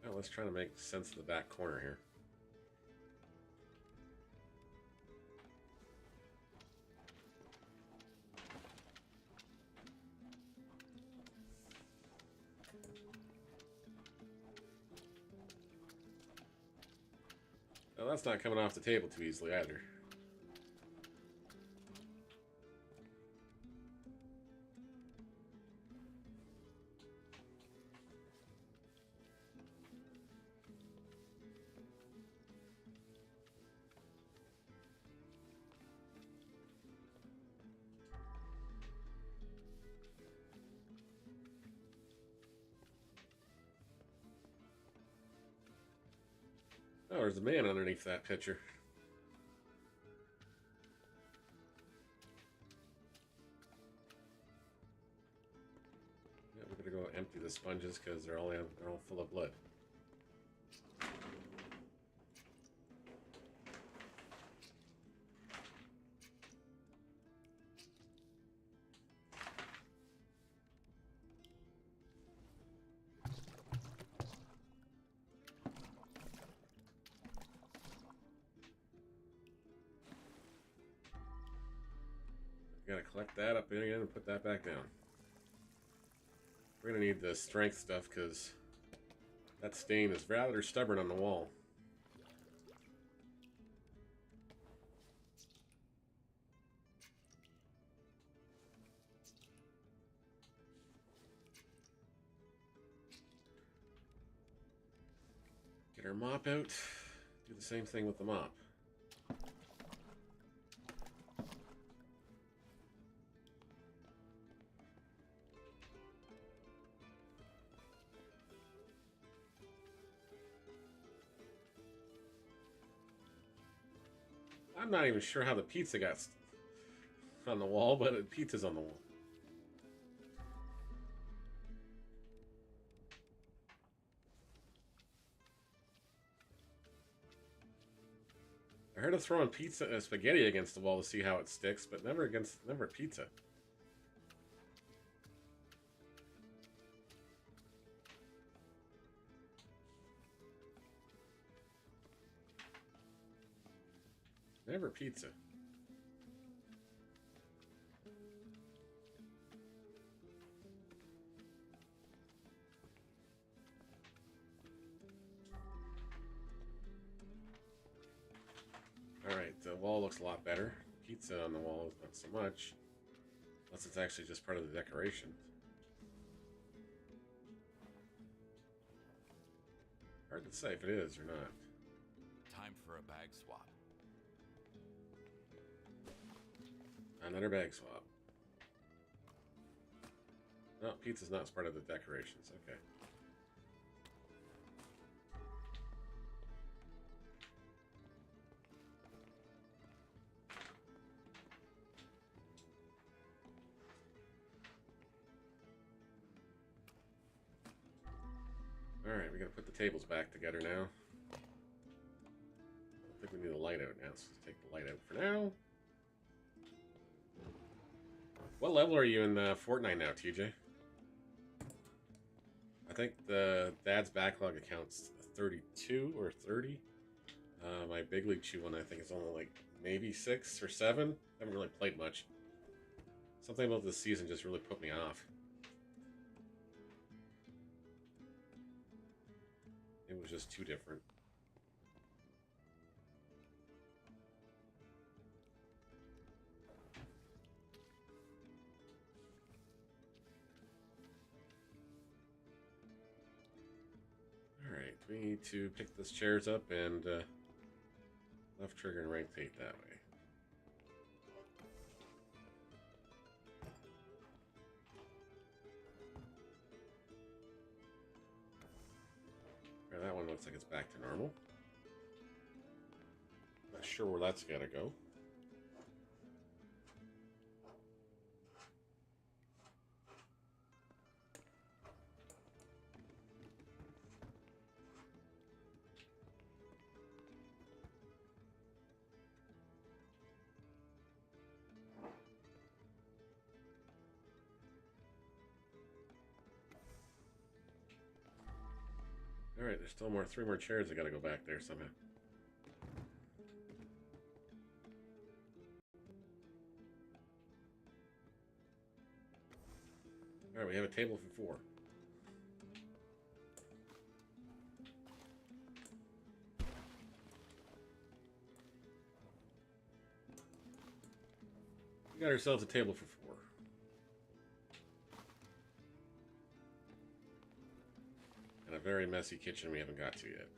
Well, let's try to make sense of the back corner here. Well, that's not coming off the table too easily either. Oh, there's a man underneath that picture. Yeah, we're gonna go empty the sponges because they're all full of blood. We gotta collect that up in again and put that back down. We're gonna need the strength stuff because that stain is rather stubborn on the wall. Get our mop out. Do the same thing with the mop. I'm not even sure how the pizza got on the wall, but the pizza's on the wall. I heard of throwing spaghetti against the wall to see how it sticks, but never pizza. Never pizza. Alright, the wall looks a lot better. Pizza on the wall is not so much. Unless it's actually just part of the decoration. Hard to say if it is or not. Time for a bag swap. Another bag swap. No, pizza's not part of the decorations. Okay. Alright, we gotta put the tables back together now. I think we need a light out now, so let's take the light out for now. What level are you in Fortnite now, TJ? I think the Dad's Backlog account's 32 or 30. My Big League Chew one, I think, is only like maybe 6 or 7. I haven't really played much. Something about this season just really put me off. It was just too different. Alright, we need to pick those chairs up and left trigger and right rotate that way. That one looks like it's back to normal. Not sure where that's gotta go. Alright, there's still 3 more chairs that gotta go back there somehow. Alright, we have a table for 4. We got ourselves a table for 4. And a very messy kitchen we haven't got to yet.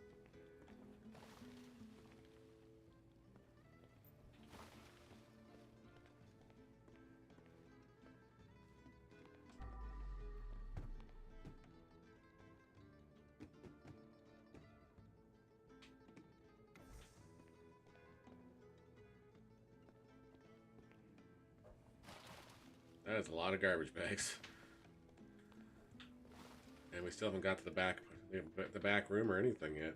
That is a lot of garbage bags. And we still haven't got to the back room or anything yet.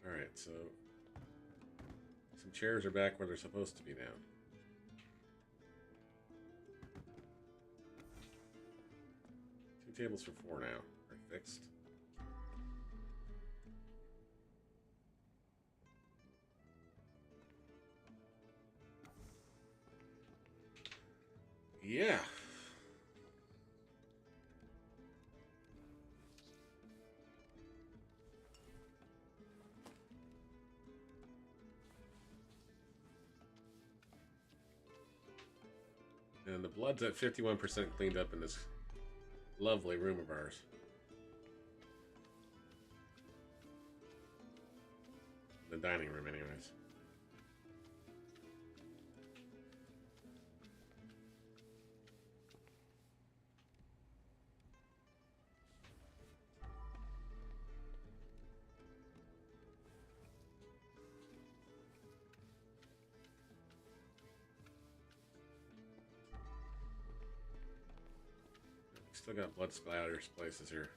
Alright, so some chairs are back where they're supposed to be now. Two tables for 4 now. Or fixed. Yeah. And the blood's at 51% cleaned up in this lovely room of ours. The dining room, anyways. Still got blood splatters places here.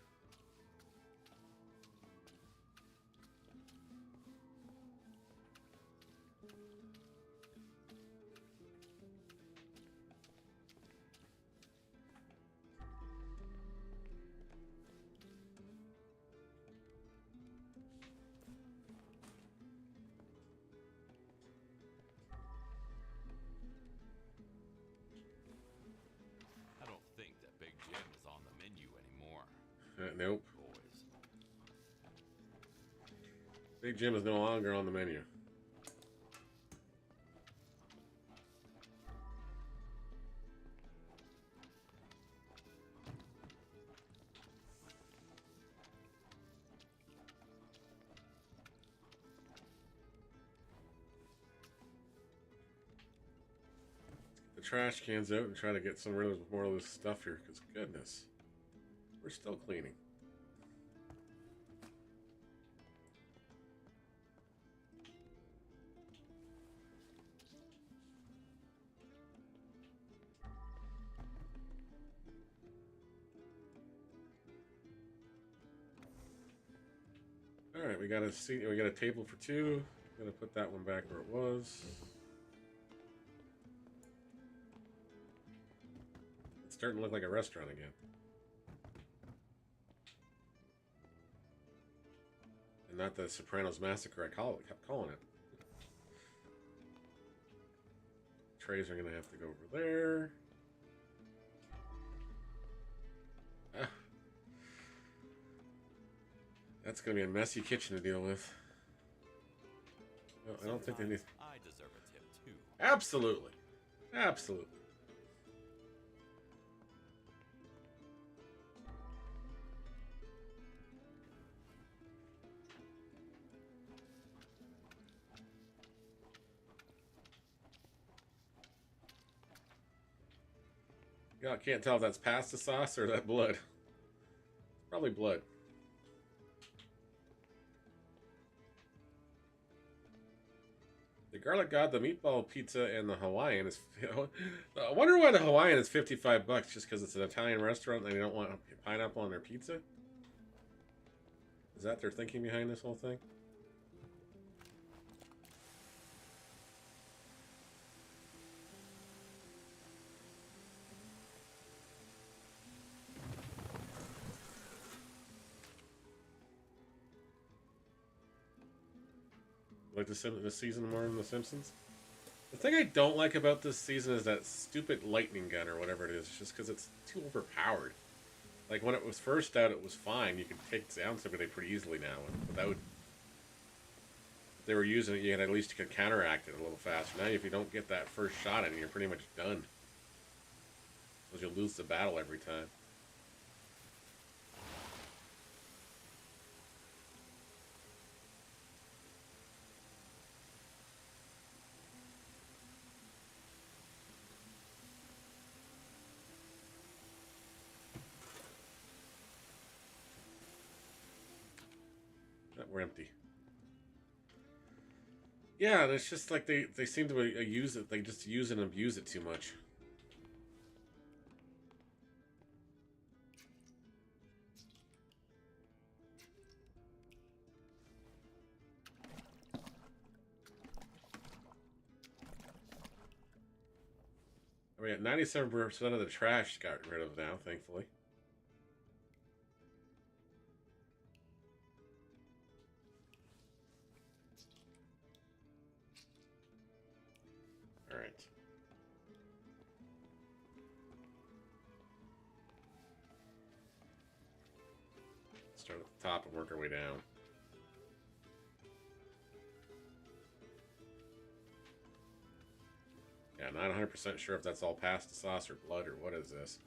I don't think that Big Jim is on the menu anymore. Nope. Boys. Big Jim is no longer on the menu. The trash cans out and try to get some rid of more of this stuff here, because goodness, we're still cleaning. All right, we got a seat. We got a table for two. Gonna put that one back where it was. It's starting to look like a restaurant again. And not the Sopranos Massacre I kept calling it. Trays are gonna have to go over there. Ah. That's gonna be a messy kitchen to deal with. No, I don't think they need. I deserve a tip too. Absolutely. Absolutely. Yeah, I can't tell if that's pasta sauce or that blood. Probably blood. The garlic god, the meatball pizza, and the Hawaiian is. I wonder why the Hawaiian is $55 just because it's an Italian restaurant and they don't want pineapple on their pizza. Is that their thinking behind this whole thing? Like the season more than The Simpsons? The thing I don't like about this season is that stupid lightning gun or whatever it is, just because it's too overpowered. Like when it was first out, it was fine. You could take down somebody pretty easily now. Without, if they were using it, you had at least you could counteract it a little faster. Now, if you don't get that first shot in, you're pretty much done. Because you'll lose the battle every time. We're empty. Yeah, and it's just like they seem to use it. They just use and abuse it too much. I mean, 97% of the trash got rid of now, thankfully. All right. Start at the top and work our way down. Yeah, not 100% sure if that's all pasta sauce or blood or what is this.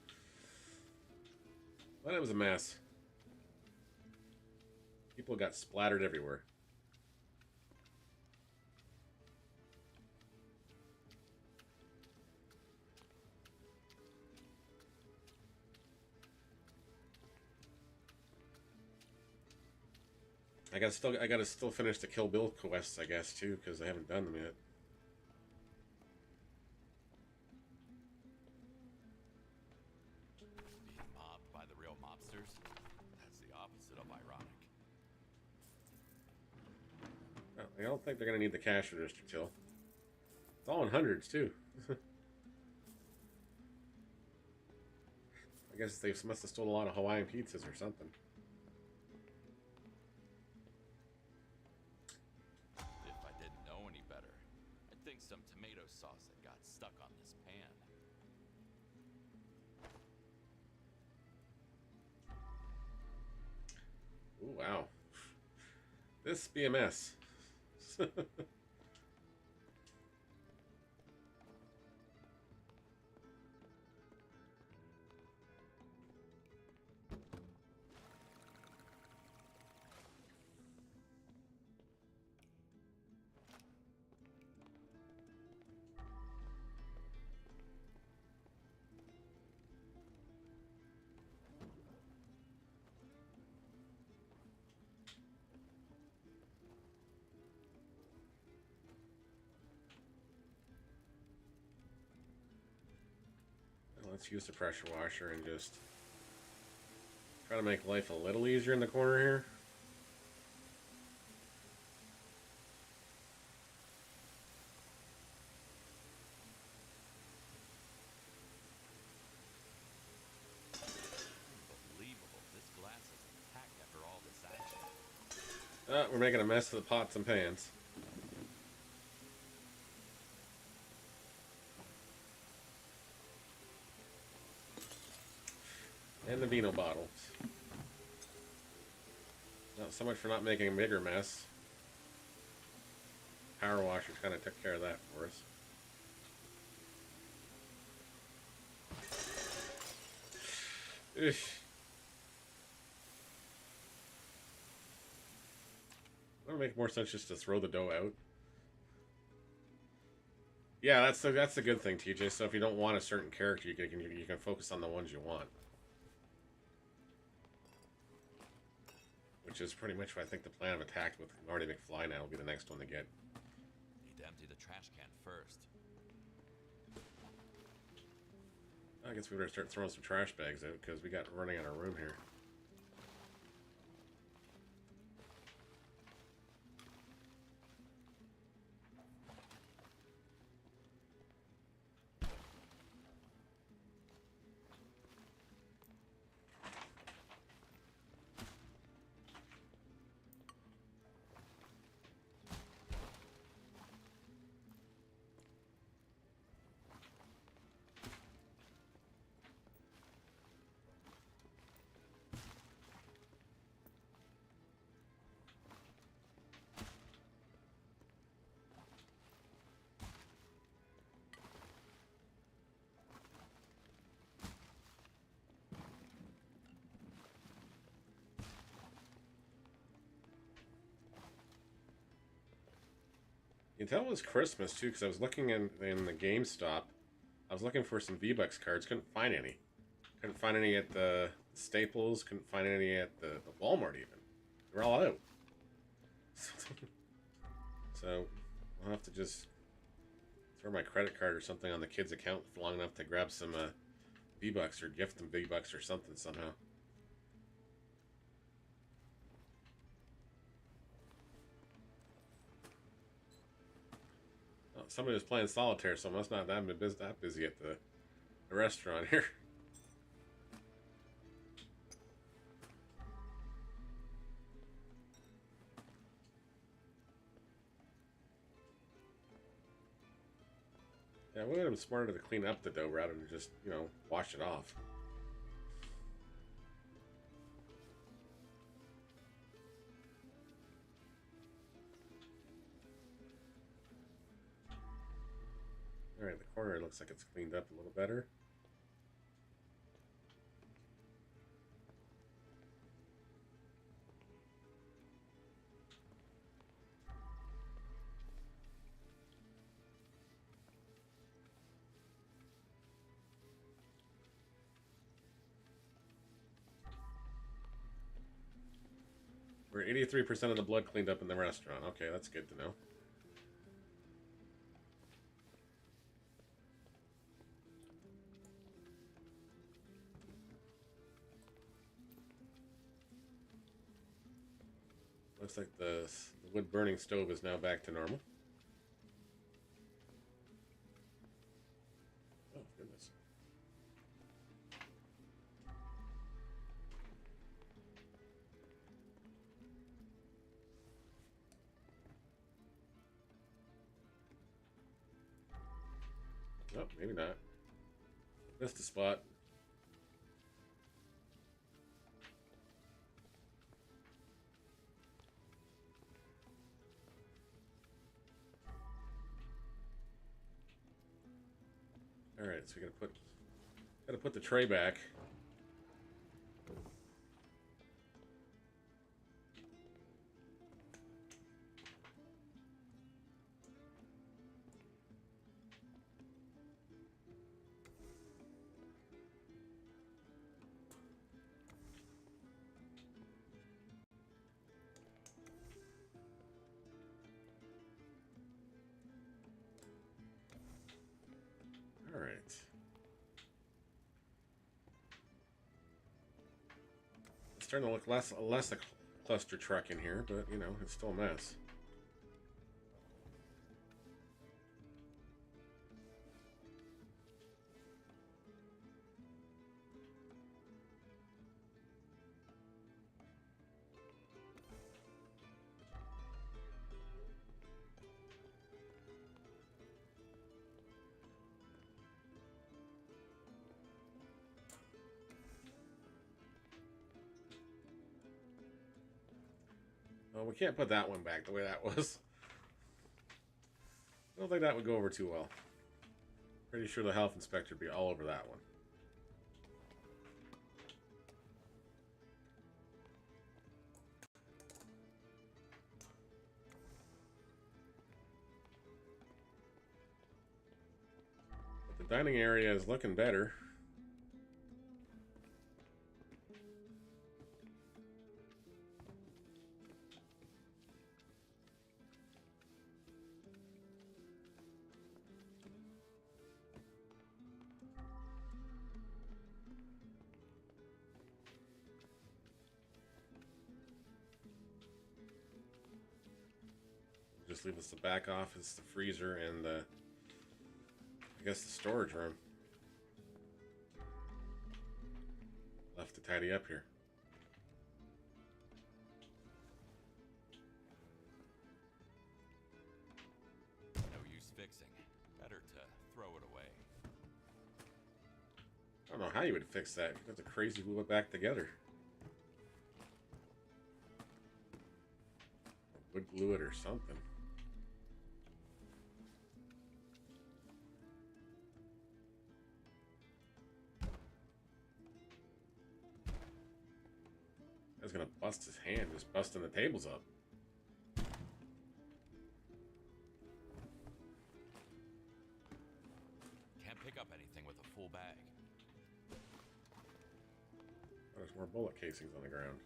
But it was a mess. People got splattered everywhere. I gotta still finish the Kill Bill quests, I guess, too, because I haven't done them yet. Being mobbed by the real mobsters? That's the opposite of ironic. I don't think they're gonna need the cash register till. It's all in hundreds too. I guess they must have stolen a lot of Hawaiian pizzas or something. If I didn't know any better, I'd think some tomato sauce had got stuck on this pan. Ooh, wow. This BMS. Let's use the pressure washer and just try to make life a little easier in the corner here. Unbelievable. This glass is intact after all this action. We're making a mess of the pots and pans. And the vino bottles. Not so much for not making a bigger mess. Power washers kind of took care of that for us. Eesh. It would make more sense just to throw the dough out. Yeah, that's the good thing, TJ. So if you don't want a certain character, you can focus on the ones you want. Which is pretty much what I think the plan of attack with Marty McFly now will be the next one to get. Need to empty the trash can first. I guess we better start throwing some trash bags out because we got running out of room here. You can tell it was Christmas too, because I was looking in the GameStop. I was looking for some V-Bucks cards, couldn't find any. Couldn't find any at the Staples, couldn't find any at the Walmart even. They're all out. So I'll have to just throw my credit card or something on the kid's account for long enough to grab some V-Bucks or gift them V-Bucks or something somehow. Somebody was playing solitaire, so I must not have been that busy at the restaurant here. Yeah, it would have been smarter to clean up the dough rather than just, you know, wash it off. Alright, the corner looks like it's cleaned up a little better. We're 83% of the blood cleaned up in the restaurant. Okay, that's good to know. Looks like the wood burning stove is now back to normal. Oh, goodness. Oh, maybe not. Missed a spot. Alright, so we gotta put the tray back. Alright. It's starting to look less a cluster truck in here, but you know, it's still a mess. Well, we can't put that one back the way that was. I don't think that would go over too well. Pretty sure the health inspector would be all over that one. But the dining area is looking better. Just leave us the back office, the freezer, and the, I guess, the storage room left to tidy up here. No use fixing. Better to throw it away. I don't know how you would fix that. You have to crazy glue it back together. Would glue it or something. Guy's gonna bust his hand just busting the tables up. Can't pick up anything with a full bag. Oh, there's more bullet casings on the ground.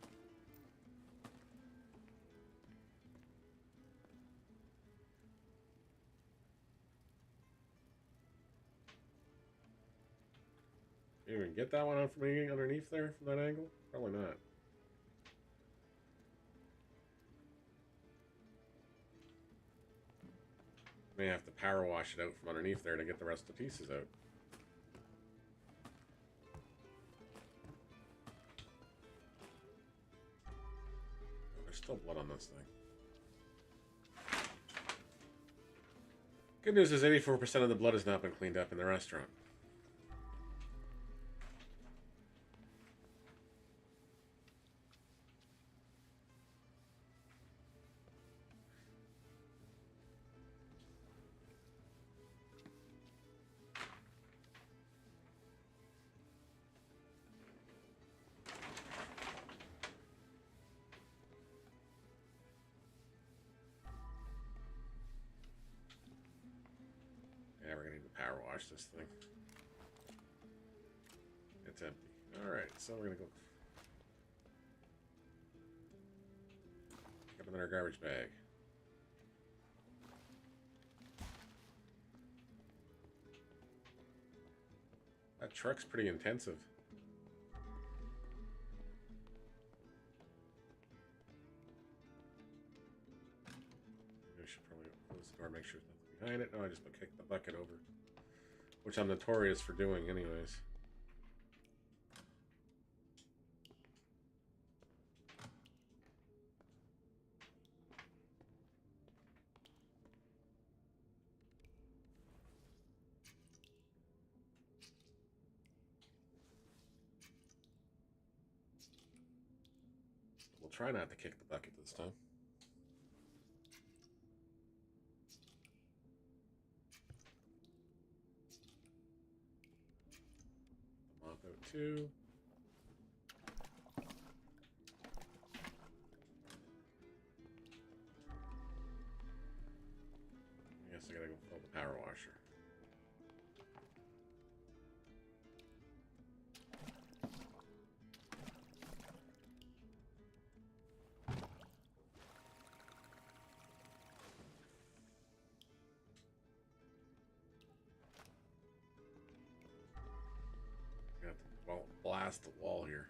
You even get that one out from underneath there from that angle? Probably not. May have to power wash it out from underneath there to get the rest of the pieces out. There's still blood on this thing. Good news is 84% of the blood has not been cleaned up in the restaurant. Yeah, we're gonna need to power wash this thing. It's empty. Alright, so we're gonna go pick up another garbage bag. That truck's pretty intensive. I should probably close the door, make sure there's nothing behind it. No, I just kick the bucket over. Which I'm notorious for doing anyways. We'll try not to kick the bucket this time. Mop out 2. I guess I gotta go fill the power washer. Got to blast the wall here.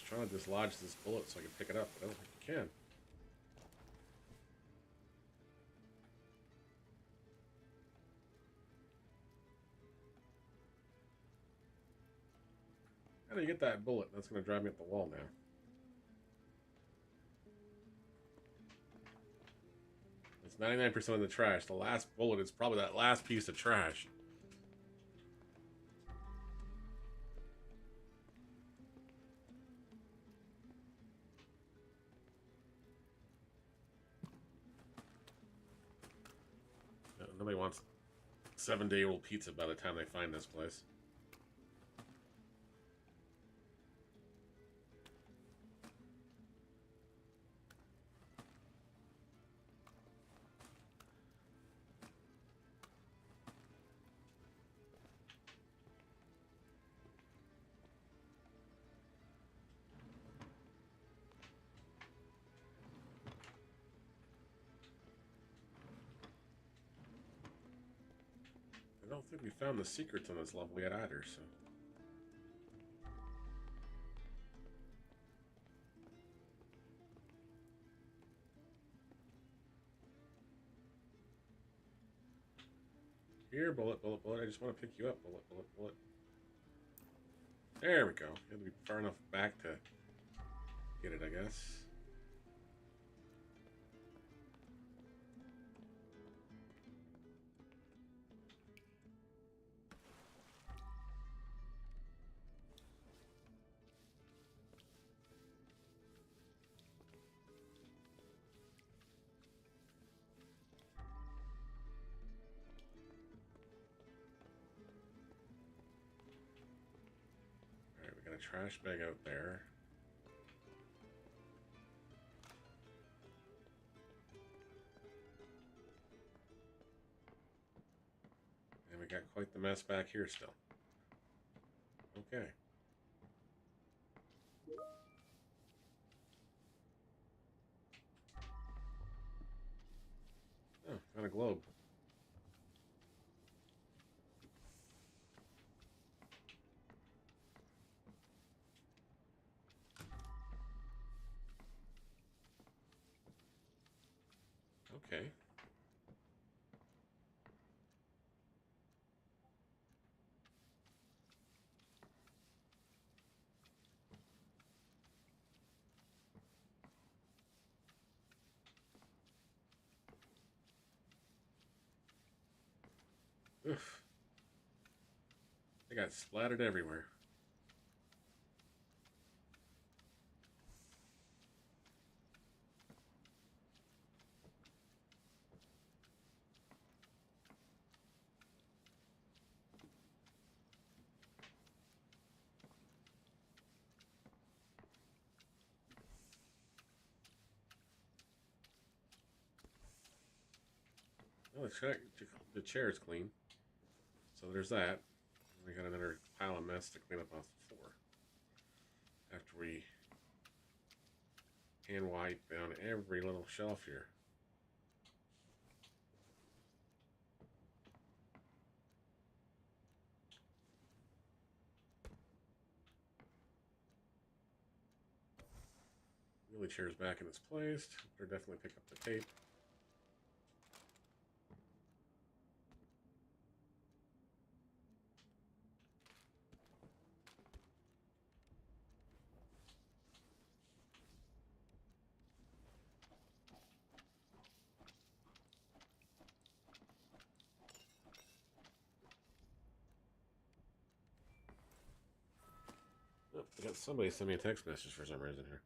Trying to dislodge this bullet so I can pick it up, but I don't think you can. How do you get that bullet? That's going to drive me up the wall now. It's 99% of the trash. The last bullet is probably that last piece of trash. Nobody wants 7-day-old pizza by the time they find this place. I don't think we found the secrets on this level yet either, so. Here, bullet, bullet, bullet. I just want to pick you up, bullet, bullet, bullet. There we go. You have to be far enough back to get it, I guess. Got a trash bag out there. And we got quite the mess back here still. Okay. kind of globe? Okay. Oof. They got splattered everywhere. Oh, the chair's clean. So there's that. We got another pile of mess to clean up off the floor. After we hand wipe down every little shelf here. Wheelie chair's back in its place. They're definitely pick up the tape. Oh, I got somebody send me a text message for some reason here.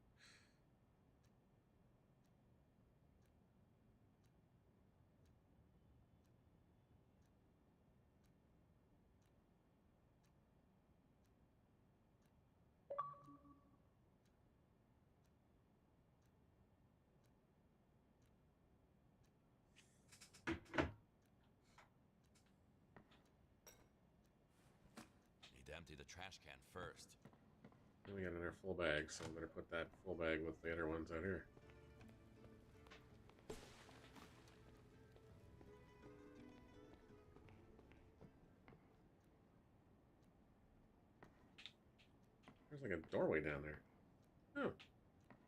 Need to empty the trash can first. And we got another full bag, so I better put that full bag with the other ones out here. There's like a doorway down there. Oh,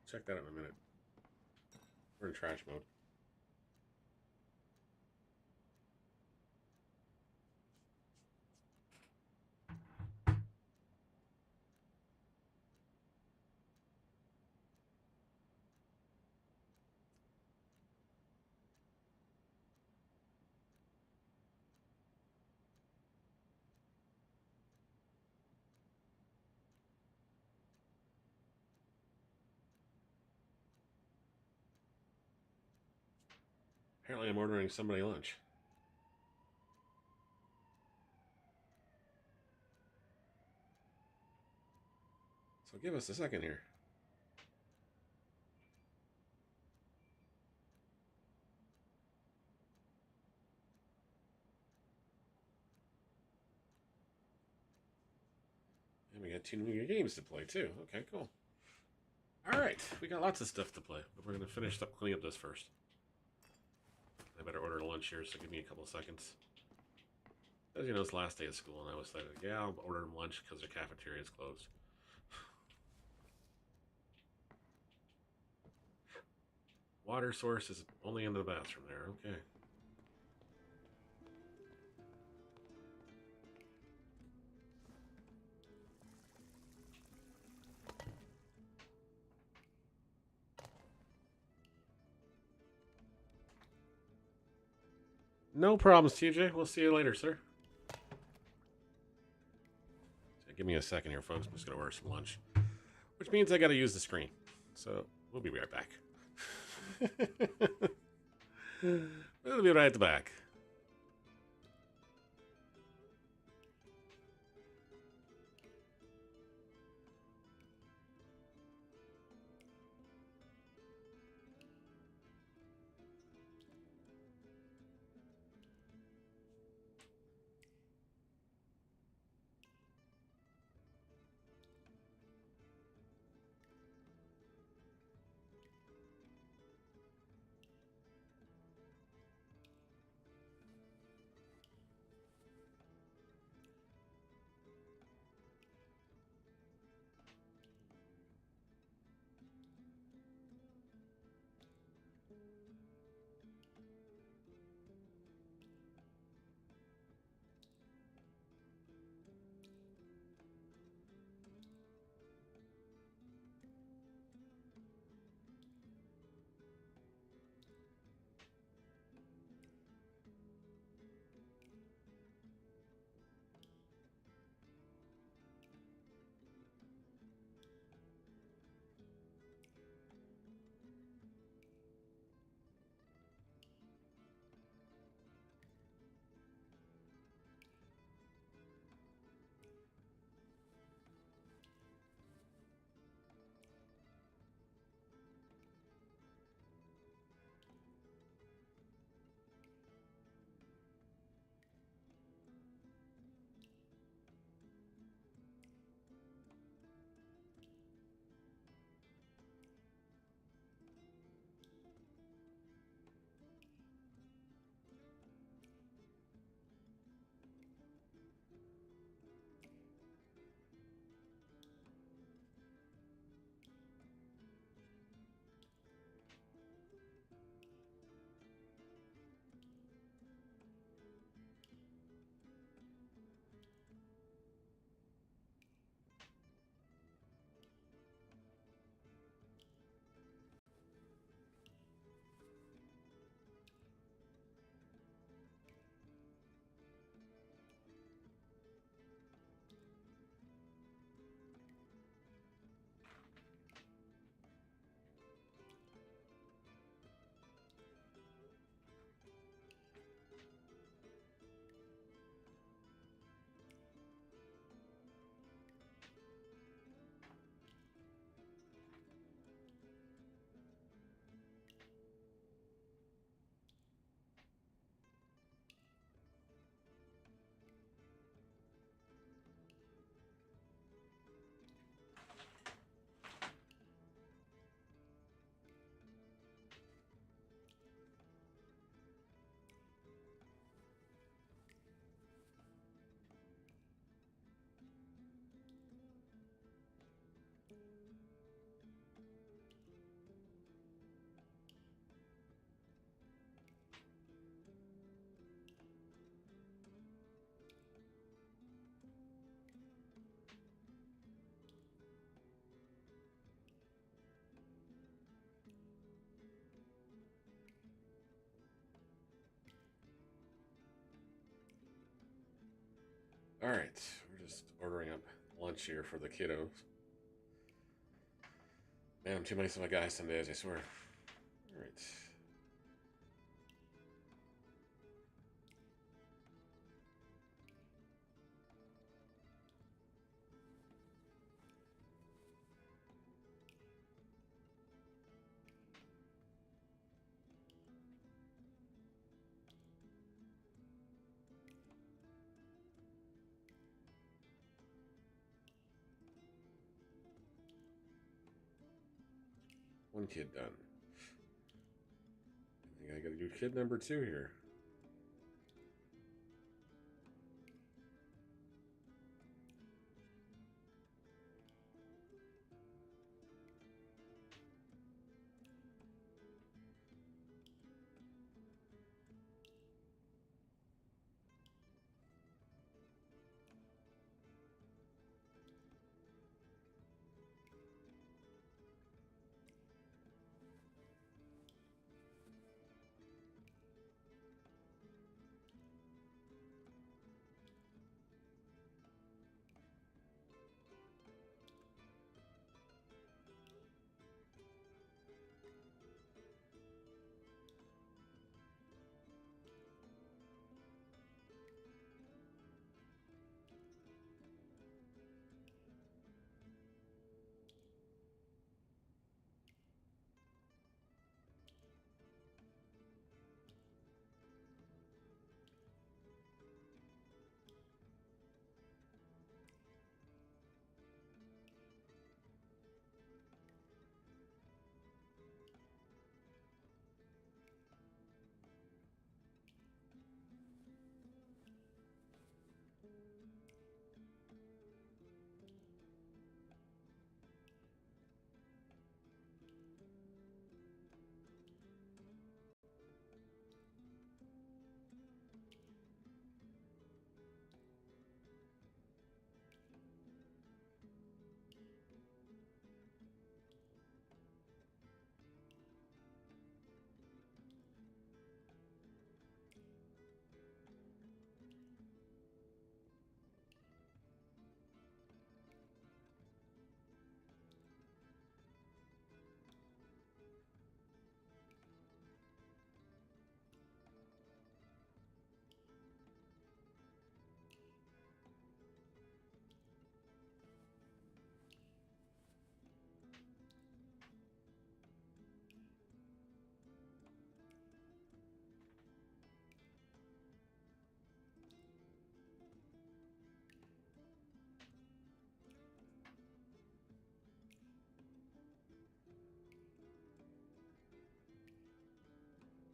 check that out in a minute. We're in trash mode. Apparently I'm ordering somebody lunch. So give us a second here. And we got 2 new games to play too. Okay, cool. Alright, we got lots of stuff to play, but we're going to finish up cleaning up this first. I better order lunch here, so give me a couple seconds. As you know, it's the last day of school, and I was like, yeah, I'll order them lunch because their cafeteria is closed. Water source is only in the bathroom there, okay. No problems, TJ. We'll see you later, sir. So give me a second here, folks. I'm just going to order some lunch. Which means I got to use the screen. So we'll be right back. We'll be right back. Alright, we're just ordering up lunch here for the kiddos. Man, I'm too nice of a guy some days, I swear. Alright. One kid done. I think I gotta do kid number 2 here.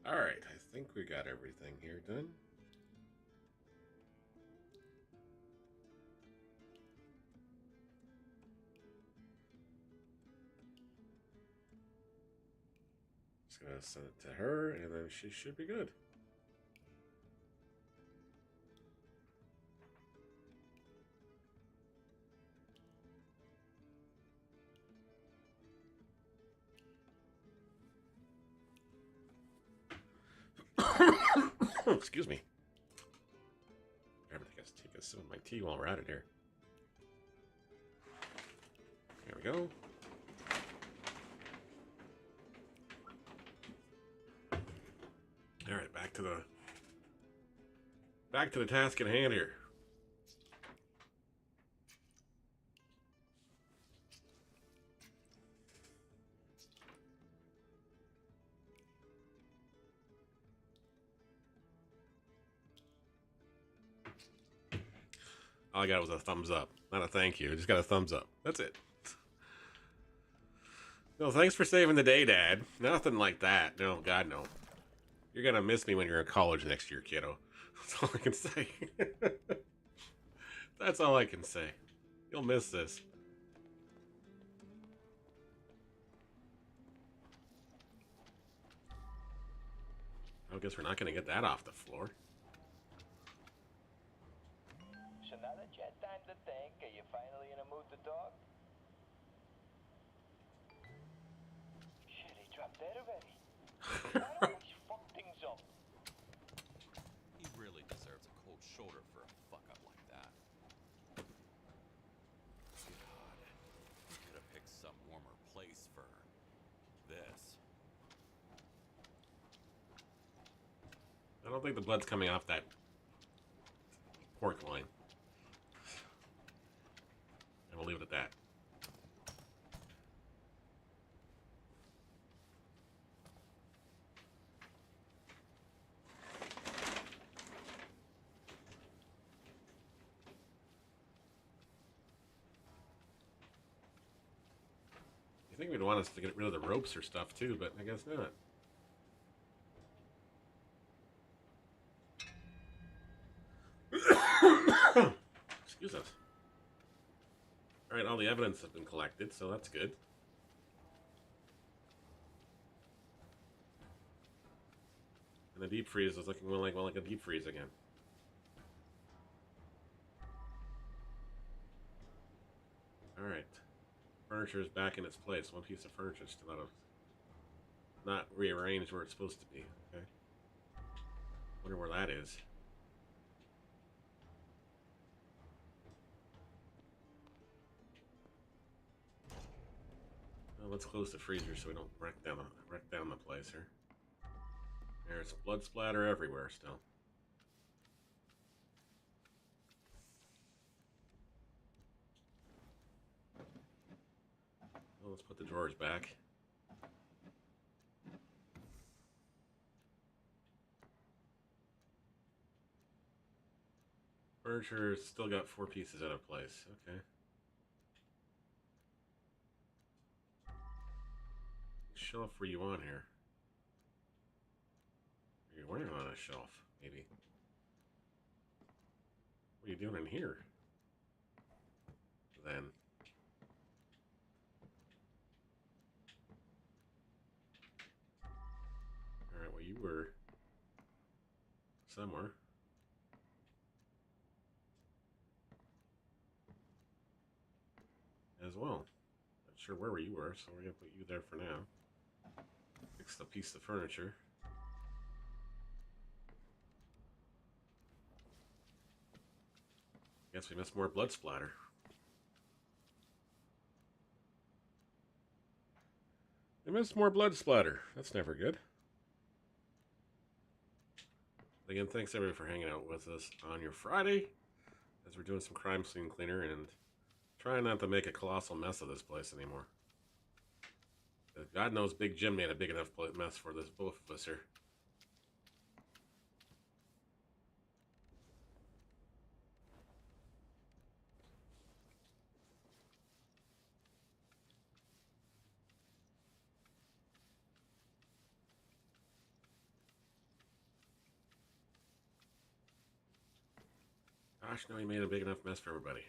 Alright, I think we got everything here done. Just gonna send it to her, and then she should be good. Excuse me. I'm gonna take a sip of my tea while we're at it here. There we go. All right, back to the task at hand here. All I got was a thumbs up, not a thank you. I just got a thumbs up. That's it. No, thanks for saving the day, Dad. Nothing like that. No, God, no. You're gonna miss me when you're in college next year, kiddo. That's all I can say. That's all I can say. You'll miss this. I guess we're not gonna get that off the floor. So now that you had time to think, are you finally in a mood to talk? Shit, he dropped dead already. Why always fuck things up? He really deserves a cold shoulder for a fuck up like that. don't think the blood's coming off that pork loin. And we'll leave it at that. I think we'd want us to get rid of the ropes or stuff too, but I guess not. Excuse us. Alright, all the evidence has been collected, so that's good. And the deep freeze is looking well like a deep freeze again. Alright. Furniture is back in its place. One piece of furniture is still out of... not rearranged where it's supposed to be. Okay. Wonder where that is. Well, let's close the freezer so we don't wreck down the place here. There's blood splatter everywhere still. Well, let's put the drawers back. Furniture's still got 4 pieces out of place. Okay. Shelf were you on here? You weren't on a shelf, maybe. What are you doing in here? Then. Alright, well you were somewhere. As well. Not sure where you were, so we're gonna put you there for now. Fix the piece of furniture. Guess we missed more blood splatter. We missed more blood splatter. That's never good. Again, thanks everyone for hanging out with us on your Friday as we're doing some crime scene cleaner and trying not to make a colossal mess of this place anymore. God knows Big Jim made a big enough mess for this, both of us here. Gosh, no, he made a big enough mess for everybody.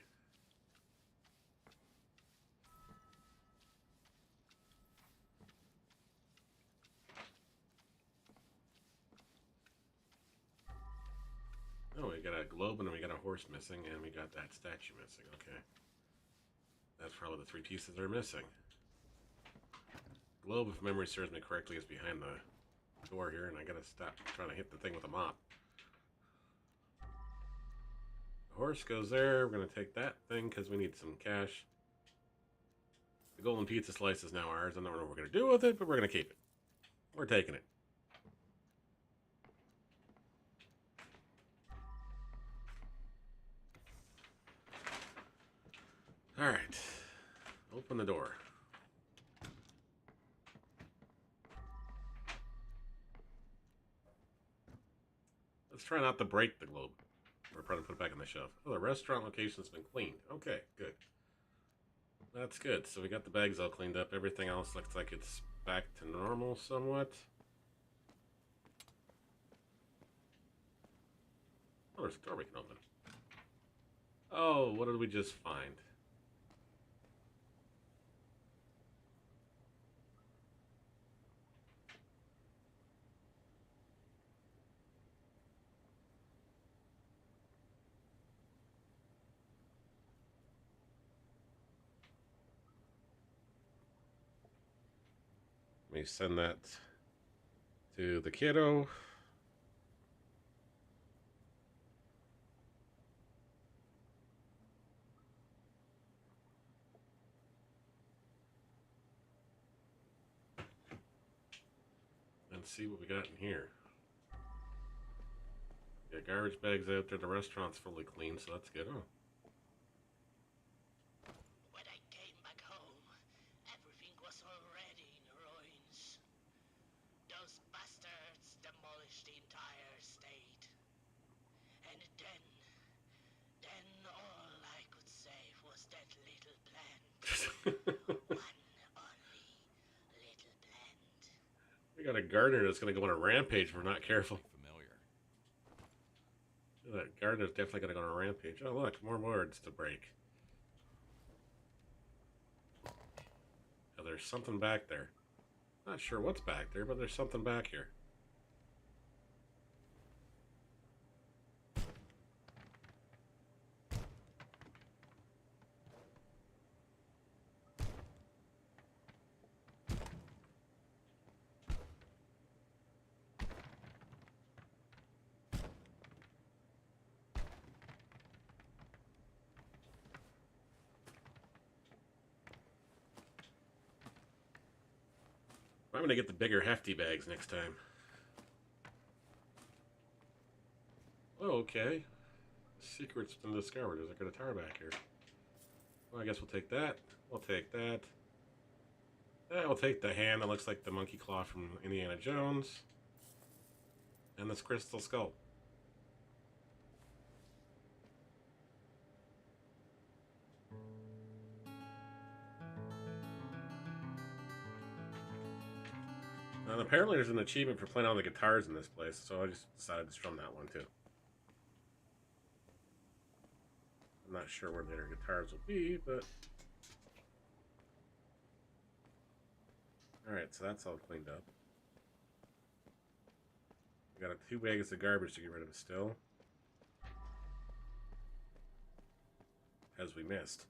Oh, we got a globe and we got a horse missing and we got that statue missing. Okay. That's probably the 3 pieces that are missing. Globe, if memory serves me correctly, is behind the door here, and I gotta stop trying to hit the thing with a mop. The horse goes there. We're gonna take that thing because we need some cash. The golden pizza slice is now ours. I don't know what we're gonna do with it, but we're gonna keep it. We're taking it. All right. Open the door. Let's try not to break the globe. We're probably put it back on the shelf. Oh, the restaurant location's been cleaned. Okay, good. That's good. So we got the bags all cleaned up. Everything else looks like it's back to normal somewhat. Oh, there's a door we can open. Oh, what did we just find? Let me send that to the kiddo. And see what we got in here. Yeah, garbage bags out there. The restaurant's fully clean, so that's good. Oh. When I came back home, everything was already in ruins. Those bastards demolished the entire estate. And then all I could save was that little plant. One only little plant. We got a gardener that's going to go on a rampage if we're not careful. Familiar. That gardener's definitely going to go on a rampage. Oh, look, more boards to break. Oh, there's something back there. Not sure what's back there, but there's something back here. I'm going to get the bigger, hefty bags next time. Oh, okay. Secret's been discovered. There's like a guitar back here. Well, I guess we'll take that. We'll take that. We'll take the hand that looks like the monkey claw from Indiana Jones. And this crystal skull. And apparently there's an achievement for playing all the guitars in this place, so I just decided to strum that one too. I'm not sure where later guitars will be, but... Alright, so that's all cleaned up. We got 2 bags of garbage to get rid of still. As we missed.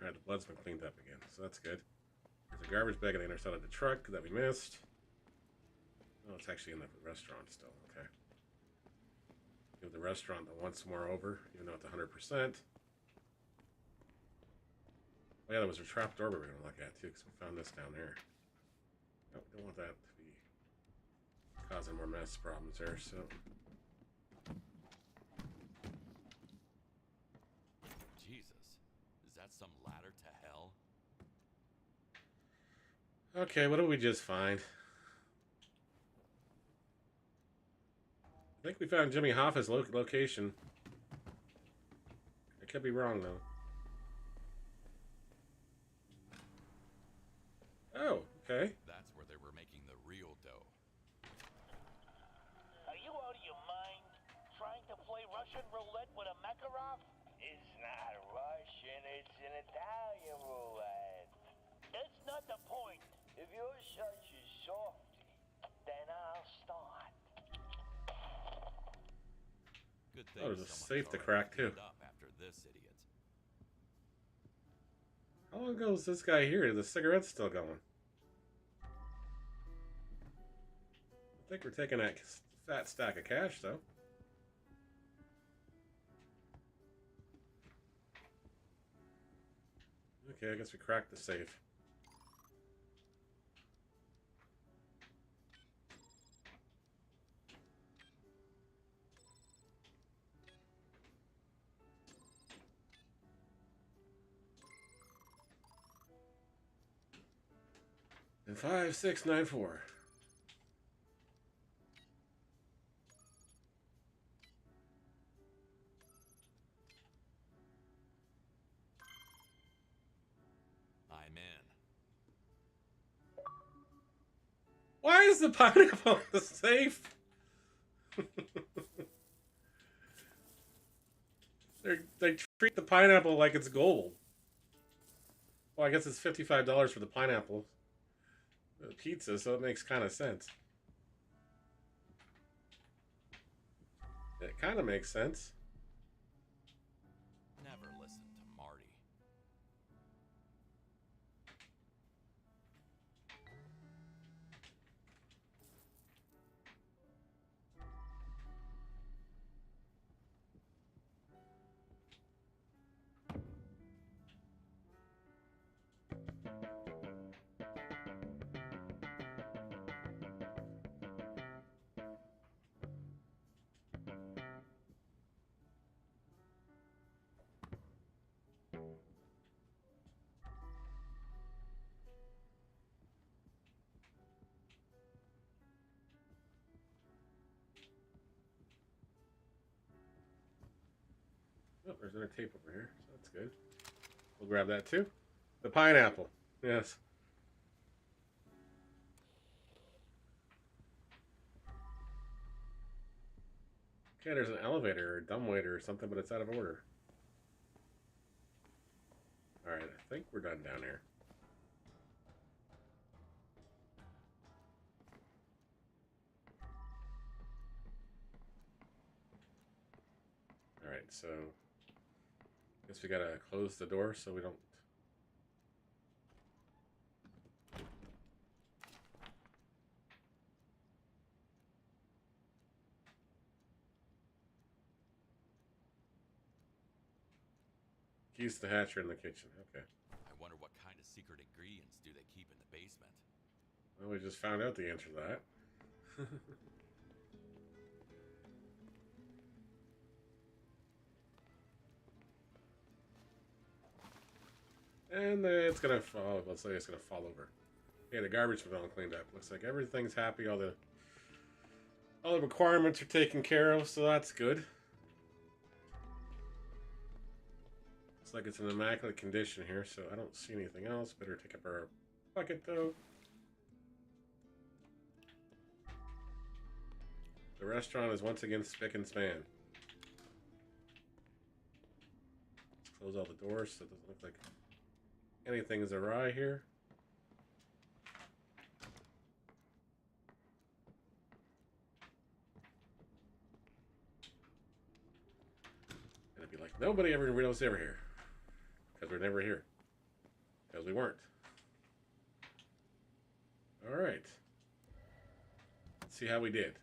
Alright, the blood's been cleaned up again, so that's good. There's a garbage bag on the other side of the truck that we missed. Oh, it's actually in the restaurant still, okay. Give the restaurant the once more over, even though it's 100%. Oh yeah, there was a trap door we were going to look at too, because we found this down there. Nope, don't want that to be causing more mess problems there, so... Jesus. Is that some ladder to hell? Okay, what did we just find? I think we found Jimmy Hoffa's location. I could be wrong, though. Oh, okay. That's where they were making the real dough. Are you out of your mind? Trying to play Russian roulette with a Makarov? It's not Russian, it's an Italian roulette. That's not the point. If you're such a softy, then I'll start. Good thing Oh, there's a someone's safe to already crack, too. cleaned up after this idiot. How long ago was this guy here? The cigarette's still going. I think we're taking that fat stack of cash, though. Okay, I guess we cracked the safe. And 5694. I'm in. Why is the pineapple in the safe? They treat the pineapple like it's gold. Well, I guess it's $55 for the pineapple. pizza, so it makes kind of sense. It kind of makes sense. Never listen to Marty. Oh, there's another tape over here, so that's good. We'll grab that too. The pineapple. Yes. Okay, there's an elevator or a dumbwaiter or something, but it's out of order. Alright, I think we're done down here. Alright, so guess we gotta close the door so we don't. Keys to the hatch are in the kitchen. Okay. I wonder what kind of secret ingredients do they keep in the basement. Well, we just found out the answer to that. And it's gonna fall. Let's say it's gonna fall over. Okay, the garbage was all cleaned up. Looks like everything's happy. All the requirements are taken care of, so that's good. Looks like it's in immaculate condition here, so I don't see anything else. Better take up our bucket though. The restaurant is once again spick and span. Let's close all the doors so it doesn't look like anything is awry here. And it'd be like nobody ever was ever here. Because we're never here. Because we weren't. Alright. Let's see how we did.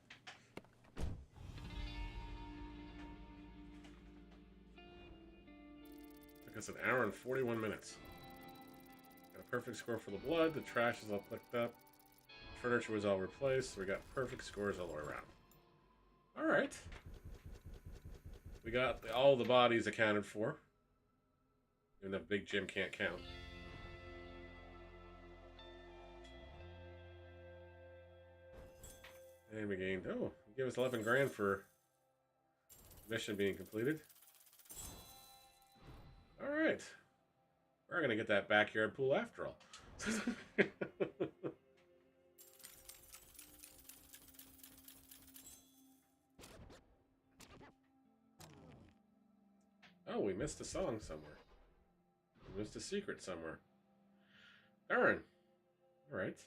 Took us an hour and 41 minutes. Got a perfect score for the blood. The trash is all picked up. Furniture was all replaced. So we got perfect scores all the way around. Alright. We got all the bodies accounted for. Even though Big Jim can't count. And we gained, oh, give us 11 grand for mission being completed. Alright. We're going to get that backyard pool after all. Oh, we missed a song somewhere. We missed a secret somewhere. Darn. Alright.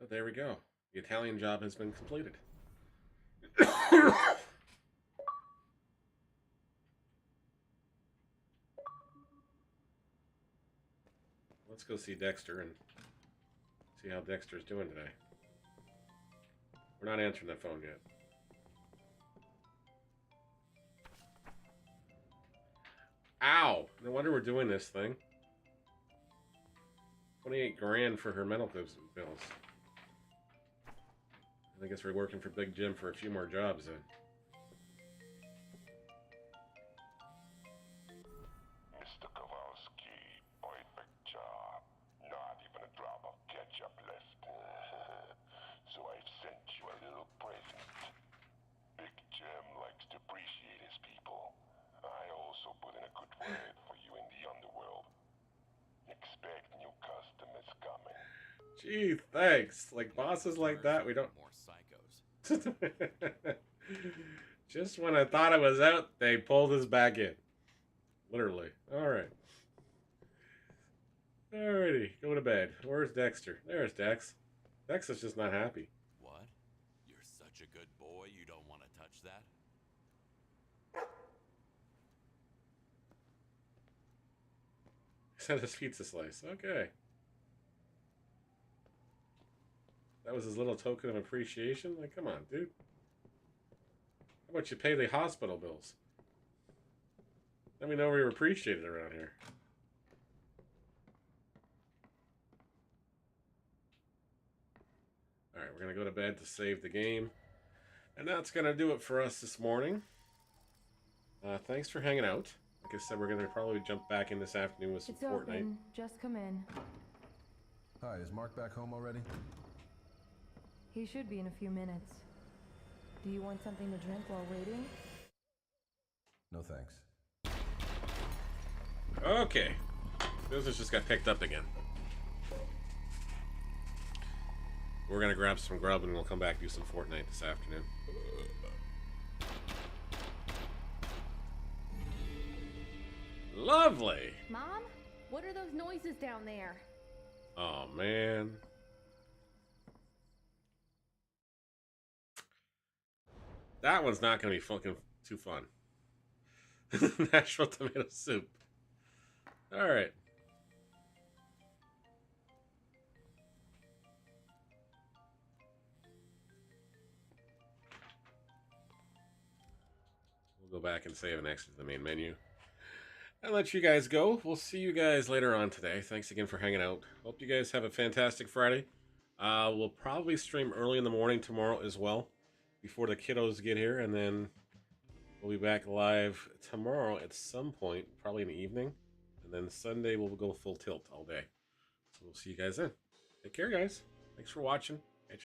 Oh, there we go. The Italian job has been completed. Let's go see Dexter and see how Dexter's doing today. We're not answering that phone yet. Ow! No wonder we're doing this thing. 28 grand for her medical bills. I guess we're working for Big Jim for a few more jobs then. Mr. Kowalski, perfect job. Not even a drop of ketchup left. So I've sent you a little present. Big Jim likes to appreciate his people. I also put in a good word for you in the underworld. Expect new customers coming. Gee, thanks. Like bosses like that, we don't. More psychos. Just when I thought I was out, they pulled us back in. Literally. Alright. Alrighty, go to bed. Where's Dexter? There's Dex. Dex is just not happy. What? You're such a good boy, you don't want to touch that? He sent his pizza slice. Okay. That was his little token of appreciation? Like, come on, dude. How about you pay the hospital bills? Let me know where you're appreciated around here. Alright, we're going to go to bed to save the game. And that's going to do it for us this morning. Thanks for hanging out. Like I said, we're going to probably jump back in this afternoon with some It's Fortnite. open. Just come in. Hi, is Mark back home already? He should be in a few minutes. Do you want something to drink while waiting? No thanks. Okay. Business just got picked up again. We're going to grab some grub and we'll come back and do some Fortnite this afternoon. Lovely! Mom? What are those noises down there? Oh, man. That one's not going to be fucking too fun. Nashville tomato soup. Alright. We'll go back and save and exit the main menu. And let you guys go. We'll see you guys later on today. Thanks again for hanging out. Hope you guys have a fantastic Friday. We'll probably stream early in the morning tomorrow as well, before the kiddos get here, and then we'll be back live tomorrow at some point, probably in the evening, and then Sunday we'll go full tilt all day. So we'll see you guys then. Take care, guys. Thanks for watching.